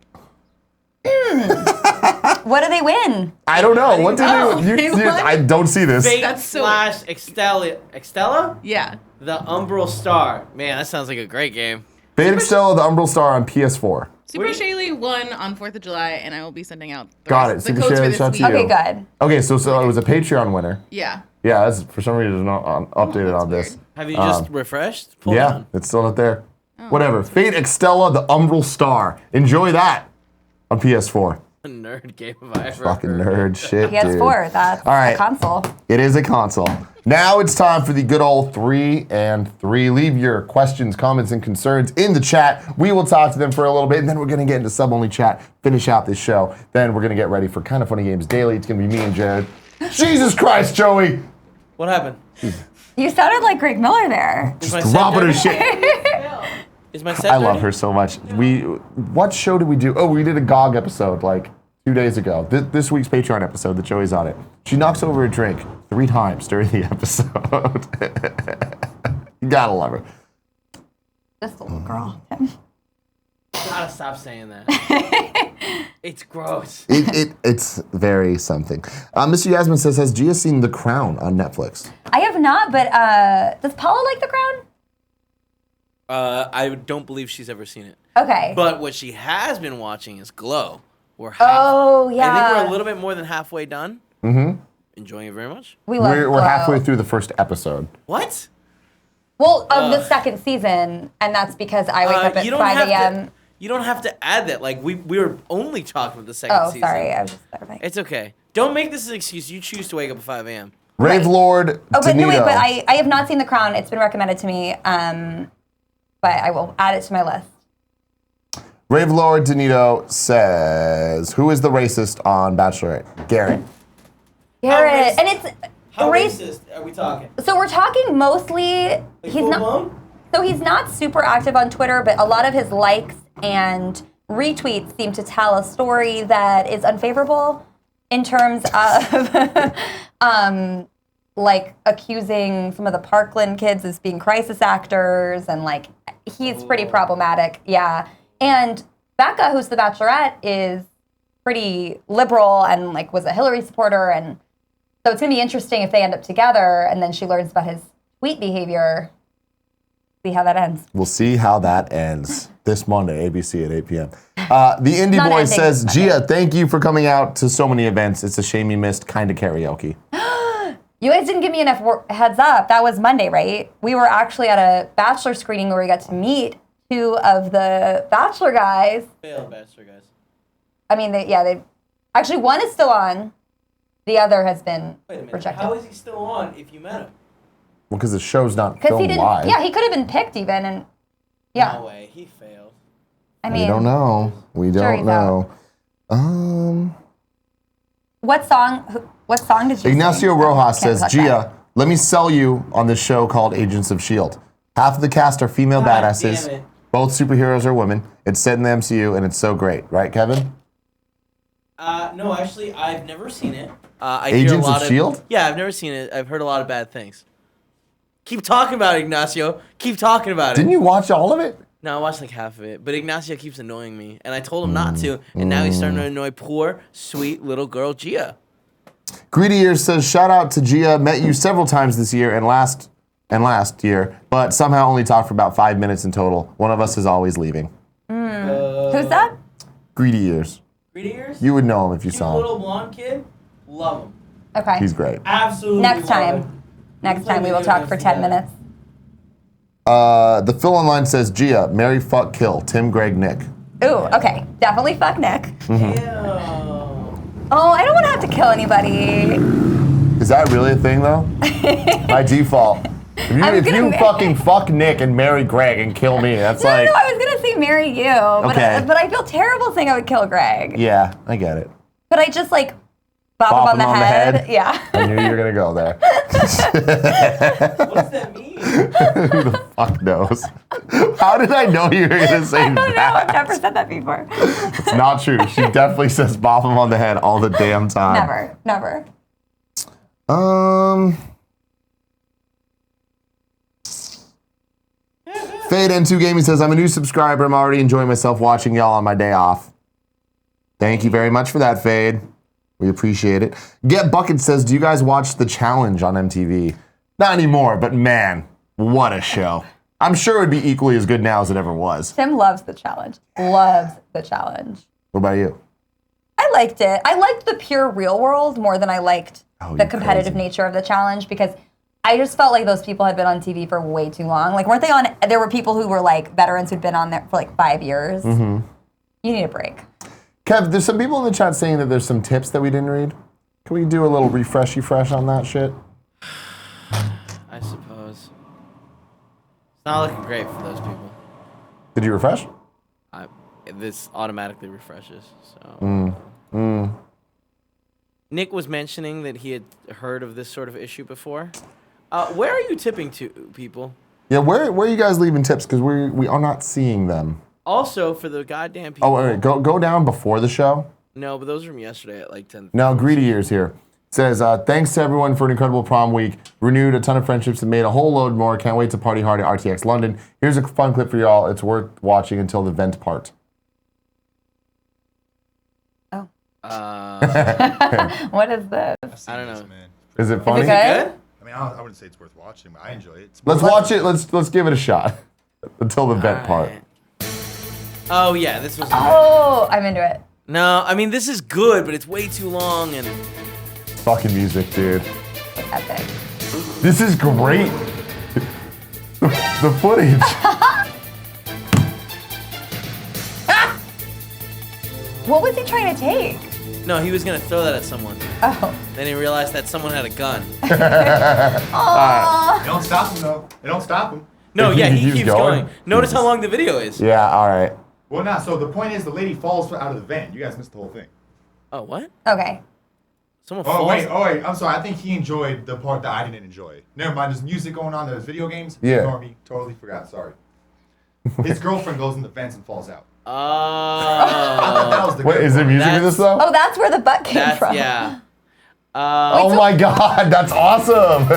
What do they win? I don't know. What did They won? I don't see this. Fate That's so- slash Extella? Yeah. The Umbral Star. Man, that sounds like a great game. Fate Extella, the Umbral Star on PS4. Super Where do Shaylee won on 4th of July, and I will be sending out the Got rest- it. the Super codes for Shaylee, this shout week. to you. Okay, good. Okay, so it was a Patreon winner. Yeah. Yeah, that's for some reason not updated that's on this. weird. Have you just refreshed? Pull Yeah, down. it's still not there. Whatever. Fate Extella, the Umbral Star. Enjoy that on PS4. A nerd game have I ever Fucking heard. nerd shit, dude. PS4, that's All right. a console. It is a console. Now it's time for the good old 3 and 3. Leave your questions, comments, and concerns in the chat. We will talk to them for a little bit, and then we're going to get into sub-only chat, finish out this show. Then we're going to get ready for Kind of Funny Games Daily. It's going to be me and Jared. Jesus Christ, Joey! What happened? You sounded like Greg Miller there. Is my Dropping her set dirty? shit. Is my set I love dirty? her so much. What show did we do? Oh, we did a GOG episode like 2 days ago. This week's Patreon episode that Joey's on it. She knocks over a drink 3 times during the episode. You gotta love her. Just a little girl. Gotta stop saying that. It's gross. It's very something. Mr. Yasmin says, has Gia seen The Crown on Netflix? I have not, but does Paula like The Crown? I don't believe she's ever seen it. Okay. But what she has been watching is Glow. We're Oh, yeah. I think we're a little bit more than halfway done. Mm-hmm. Enjoying it very much. We love We're Glow. halfway through the first episode. What? Well, of the second season, and that's because I wake up at 5 a.m. You don't have to add that. Like, we were only talking about the second season. Oh, sorry. I was just clarifying. It's okay. Don't make this an excuse. You choose to wake up at 5 a.m. Rave Lord Oh, but no, wait, Danito. but I have not seen The Crown. It's been recommended to me, but I will add it to my list. Rave Lord Danito says, who is the racist on Bachelorette? Garrett. Garrett, and it's How race. racist are we talking? So we're talking mostly. Like He's full not. blown? So he's not super active on Twitter, but a lot of his likes and retweets seem to tell a story that is unfavorable in terms of like accusing some of the Parkland kids as being crisis actors, and like he's pretty problematic. Yeah. And Becca, who's the Bachelorette, is pretty liberal and like was a Hillary supporter, and so it's gonna be interesting if they end up together and then she learns about his tweet behavior. See how that ends. We'll see how that ends this Monday, ABC at 8 p.m. The Indie Not Boy ending says, Monday. Gia, thank you for coming out to so many events. It's a shame you missed Kinda Karaoke. You guys didn't give me enough heads up. That was Monday, right? We were actually at a Bachelor screening where we got to meet two of the Bachelor guys. Failed Bachelor guys. I mean, they actually, one is still on. The other has been Wait a minute. rejected. How is he still on if you met him? Well, because the show's not Because filmed he didn't. live. Yeah, he could have been picked even, and yeah. No way. He failed. I mean, We don't know. We Sure don't he's know. What song? What song did you? Ignacio sing? Rojas Can't says, touch Gia, that. let me sell you on this show called Agents of S.H.I.E.L.D. Half of the cast are female God badasses. damn it. Both superheroes are women. It's set in the MCU, and it's so great. Right, Kevin? No, actually, I've never seen it. I Agents hear a lot of S.H.I.E.L.D.? Yeah, I've never seen it. I've heard a lot of bad things. Keep talking about it, Ignacio. Keep talking about it. Didn't you watch all of it? No, I watched like half of it. But Ignacio keeps annoying me. And I told him not to. And now he's starting to annoy poor, sweet little girl Gia. Greedy Ears says, shout out to Gia. Met you several times this year and last year, but somehow only talked for about 5 minutes in total. One of us is always leaving. Who's that? Greedy Ears. Greedy ears? You would know him if you Cute saw him. little blonde kid? Love him. Okay. He's great. Absolutely Next love time. him. Next play time we will video talk for games 10 together. minutes. The Phil online says, Gia, marry, fuck, kill. Tim, Greg, Nick. Ooh, okay. Definitely fuck Nick. Ew. Oh, I don't want to have to kill anybody. Is that really a thing, though? By default. If you fucking fuck Nick and marry Greg and kill me, that's No, like... no, I was going to say marry you. But, Okay. but I feel terrible saying I would kill Greg. Yeah, I get it. But I just like bop him on the head. Yeah. I knew you were going to go there. What's that mean? Who the fuck knows? How did I know you were going to say I don't know. I've that? never said that before. It's not true. She definitely says bop him on the head all the damn time. Never. Fade N2 Gaming says, I'm a new subscriber. I'm already enjoying myself watching y'all on my day off. Thank you very much for that, Fade. We appreciate it. Get Bucket says, do you guys watch The Challenge on MTV? Not anymore, but man, what a show. I'm sure it would be equally as good now as it ever was. Tim loves the challenge. Loves the challenge. What about you? I liked it. I liked the pure real world more than I liked Oh, the you competitive crazy. nature of the challenge, because I just felt like those people had been on TV for way too long. Like, weren't they on? There were people who were like veterans who'd been on there for like 5 years. Mm-hmm. You need a break. Kev, there's some people in the chat saying that there's some tips that we didn't read. Can we do a little refreshy fresh on that shit? I suppose. It's not looking great for those people. Did you refresh? This automatically refreshes. So. Nick was mentioning that he had heard of this sort of issue before. Where are you tipping to, people? Yeah, where are you guys leaving tips? Because we are not seeing them. Also, for the goddamn people. Oh, wait, go down before the show. No, but those were from yesterday at like 10. No, Greedy Ears here. says, thanks to everyone for an incredible prom week. Renewed a ton of friendships and made a whole load more. Can't wait to party hard at RTX London. Here's a fun clip for y'all. It's worth watching until the vent part. Oh. What is this? I don't know. Man. Is it funny? Is it good? I mean, I wouldn't say it's worth watching, but I enjoy it. Let's watch it. Let's give it a shot until the vent part. Alright. Oh yeah, this was. Oh, I'm into it. No, I mean this is good, but it's way too long and. Fucking music, dude. Epic. This is great. The footage. What was he trying to take? No, he was gonna throw that at someone. Oh. Then he realized that someone had a gun. Aww. They don't stop him though. They don't stop him. No, He yeah, he keeps keeps going? going. Notice how long the video is. Yeah, all right. Well, not. So the point is, the lady falls out of the van. You guys missed the whole thing. Oh, what? Okay. Someone Oh falls? wait. I'm sorry. I think he enjoyed the part that I didn't enjoy. Never mind. There's music going on. There's video games. Yeah. Ignore me. Totally forgot. Sorry. His girlfriend goes in the fence and falls out. Oh. I thought that was the Wait, good is there part. music in this though? Oh, that's where the butt came That's, from. yeah. Oh my god, that's awesome.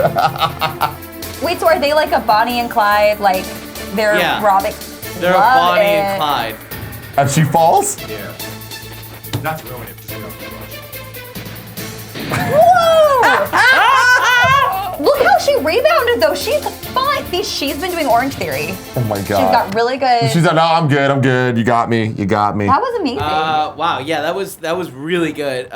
Wait, so are they like a Bonnie and Clyde? Like they're Yeah. robbing? They're Love Bonnie it. and Clyde. And she falls? Yeah. Not to ruin it, but just Whoa! Look how she rebounded though. She's fine. See, she's been doing Orange Theory. Oh my god. She's got really good. She's like, no, I'm good. You got me. That was amazing. Wow, yeah, that was really good.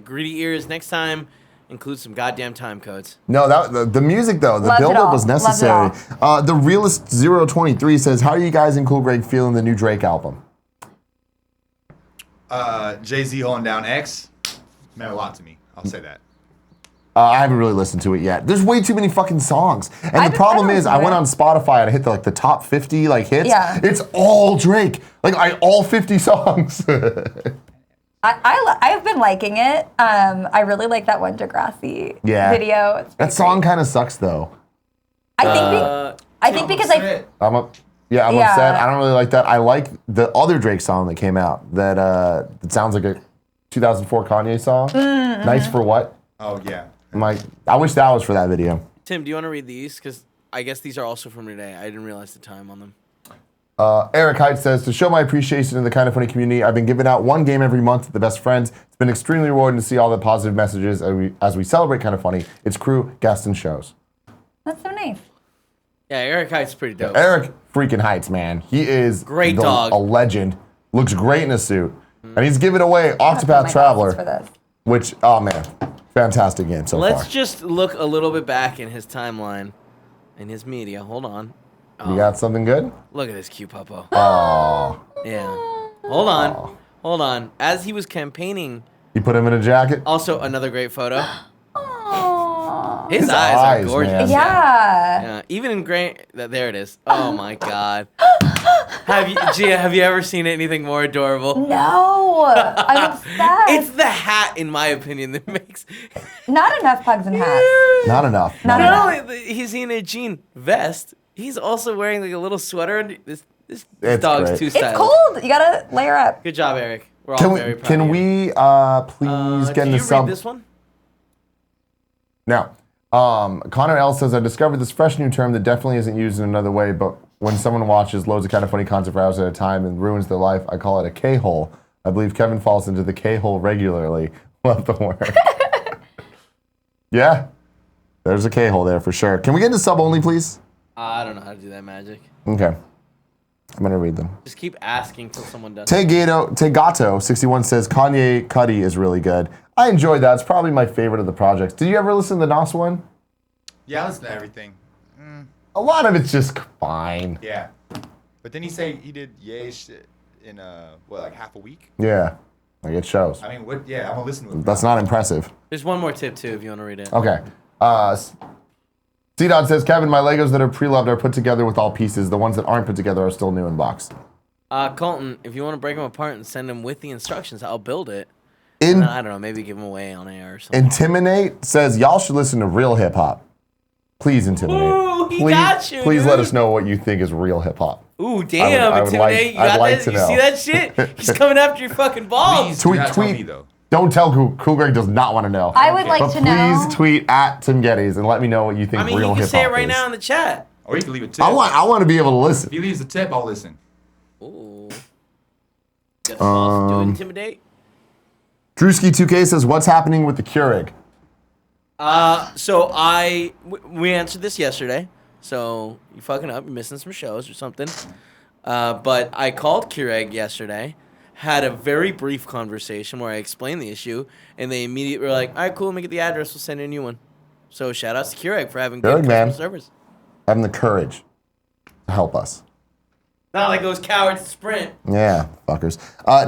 Greedy ears next time. Include some goddamn time codes. No, the music though, the Loved it build-up all. was Loved it necessary. The realist 023 says, how are you guys in Cool Greg feeling the new Drake album? Jay-Z holding down X meant a lot to me. I'll say that. I haven't really listened to it yet. There's way too many fucking songs. And the problem is, I went on Spotify and I hit the top 50 hits. Yeah. It's all Drake. All 50 songs. I've been liking it. I really like that one Degrassi video. It's That song kind of sucks though. I think because I'm upset. I don't really like that. I like the other Drake song that came out that sounds like a 2004 Kanye song. Nice for What? Oh yeah. I wish that was for that video. Tim, do you want to read these? Because I guess these are also from today. I didn't realize the time on them. Eric Height says, to show my appreciation to the Kind of Funny community, I've been giving out one game every month to the best friends. It's been extremely rewarding to see all the positive messages as we celebrate Kind of Funny, its crew, guests, and shows. That's so nice. Yeah, Eric Height's pretty dope. Eric freaking Heights, man. He is Great dog. a legend. Looks great in a suit. And he's giving away I'm gonna put my Octopath glasses Traveler, for this. which, oh man, fantastic game so Let's far. just look a little bit back in his timeline, in his media. Hold on. You got something good? Look at this cute puppo. Oh. Yeah. Hold on. Hold on. As he was campaigning, You put him in a jacket? also another great photo. Aww. His His eyes eyes, are gorgeous. man. Yeah. Yeah. Even in gray, there it is. Oh my God. Have you ever seen anything more adorable? No, I'm obsessed. It's the hat, in my opinion, that makes. Not enough pugs and hats. Not enough. Not Not enough. only he's in a jean vest, he's also wearing a little sweater. And this It's dog's great. too It's stylish. cold. You gotta layer up. Good job, Eric. We're all very proud Can of you. we please get in Did the you sub? read this one? No. Connor L says, I discovered this fresh new term that definitely isn't used in another way, but when someone watches loads of Kind of Funny content for hours at a time and ruins their life, I call it a K-hole. I believe Kevin falls into the K-hole regularly. Love the word. Yeah. There's a K-hole there for sure. Can we get into sub only, please? I don't know how to do that magic. Okay. I'm going to read them. Just keep asking till someone does. Tegato61 says, Kanye Cudi is really good. I enjoyed that. It's probably my favorite of the projects. Did you ever listen to the Nos one? Yeah, I listen to everything. A lot of it's just fine. Yeah. But then he say he did yay shit in half a week? Yeah. It shows. I mean, yeah, I'm gonna listen to it. That's not impressive. There's one more tip too, if you want to read it. Okay. C-Dot says, Kevin, my Legos that are pre-loved are put together with all pieces. The ones that aren't put together are still new in box. Colton, if you want to break them apart and send them with the instructions, I'll build it. I don't know, maybe give them away on air or something. Intimidate says, y'all should listen to real hip-hop. Please, Intimidate. Ooh, he please, got you, Please dude. let us know what you think is real hip-hop. Ooh, damn, I would like- Intimidate. You I'd got like that? to You know. see that shit? He's coming after your fucking balls. Please do not tell me, though. Don't tell Cool Greg does not want to know. I would like but to know. please tweet at Tim Gettys and let me know what you think I mean, real you hip can say hop it right is. now in the chat. Or you can leave a tip. I want to be able to listen. If he leaves a tip, I'll listen. Ooh. Got sauce to intimidate. Drewski 2K says, what's happening with the Keurig? So we answered this yesterday. So you fucking up, you're missing some shows or something. But I called Keurig yesterday, had a very brief conversation where I explained the issue, and they immediately were like, all right, cool, let me get the address, we'll send you a new one. So shout outs to Keurig for having good customer service. Having the courage to help us. Not like those cowards at Sprint. Yeah, fuckers.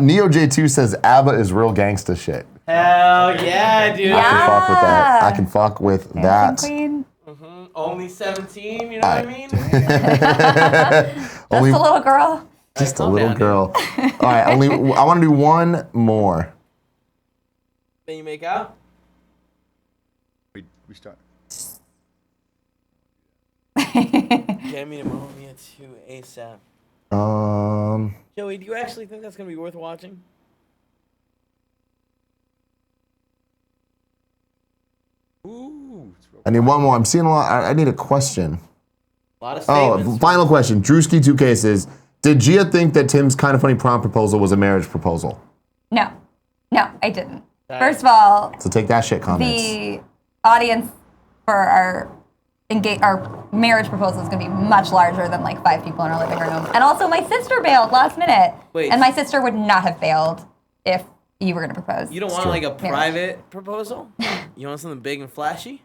Neo J2 says ABBA is real gangsta shit. Hell yeah, dude. I can fuck with that. I can fuck with that. Queen. Only 17, you know what I mean? Just a little girl. Just a little girl. All right, I want to do one more. Then you make out? We start. Get me to Mahomia 2 ASAP. Joey, do you actually think that's going to be worth watching? Ooh. I need one more. I'm seeing a lot. I need a question. A lot of statements. Oh, final question. Drewski 2K says, did Gia think that Tim's Kind of Funny prom proposal was a marriage proposal? No, I didn't. First of all, So take that shit, comments. the audience for our marriage proposal is going to be much larger than like 5 people in our living room. And also, my sister bailed last minute. Wait. And my sister would not have bailed if you were going to propose. You don't want like a private proposal? You want something big and flashy?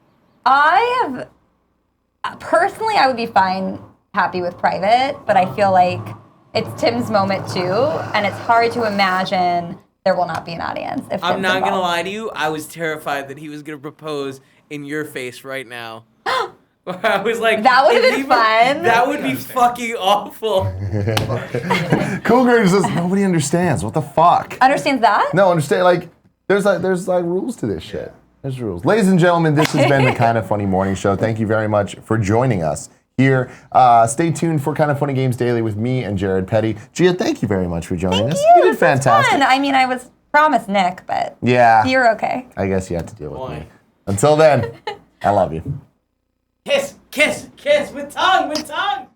Personally, I would be happy with private, but I feel like it's Tim's moment too, and it's hard to imagine there will not be an audience if I'm Tim's not going to involved. lie to you. I was terrified that he was going to propose in your face right now. I was like, That would have if been he- fun. That would be fucking awful. Cool Greg says, nobody understands. What the fuck? Understands that? No, understand, like, there's rules to this shit. There's rules. Ladies and gentlemen, this has been the Kind of Funny Morning Show. Thank you very much for joining us here. Stay tuned for Kind of Funny Games Daily with me and Jared Petty. Gia, thank you very much for joining us. You did fantastic. Fun. I mean, I was promised Nick, but Yeah. you're okay. I guess you have to deal with me. Until then, I love you. Kiss, kiss, kiss with tongue, with tongue.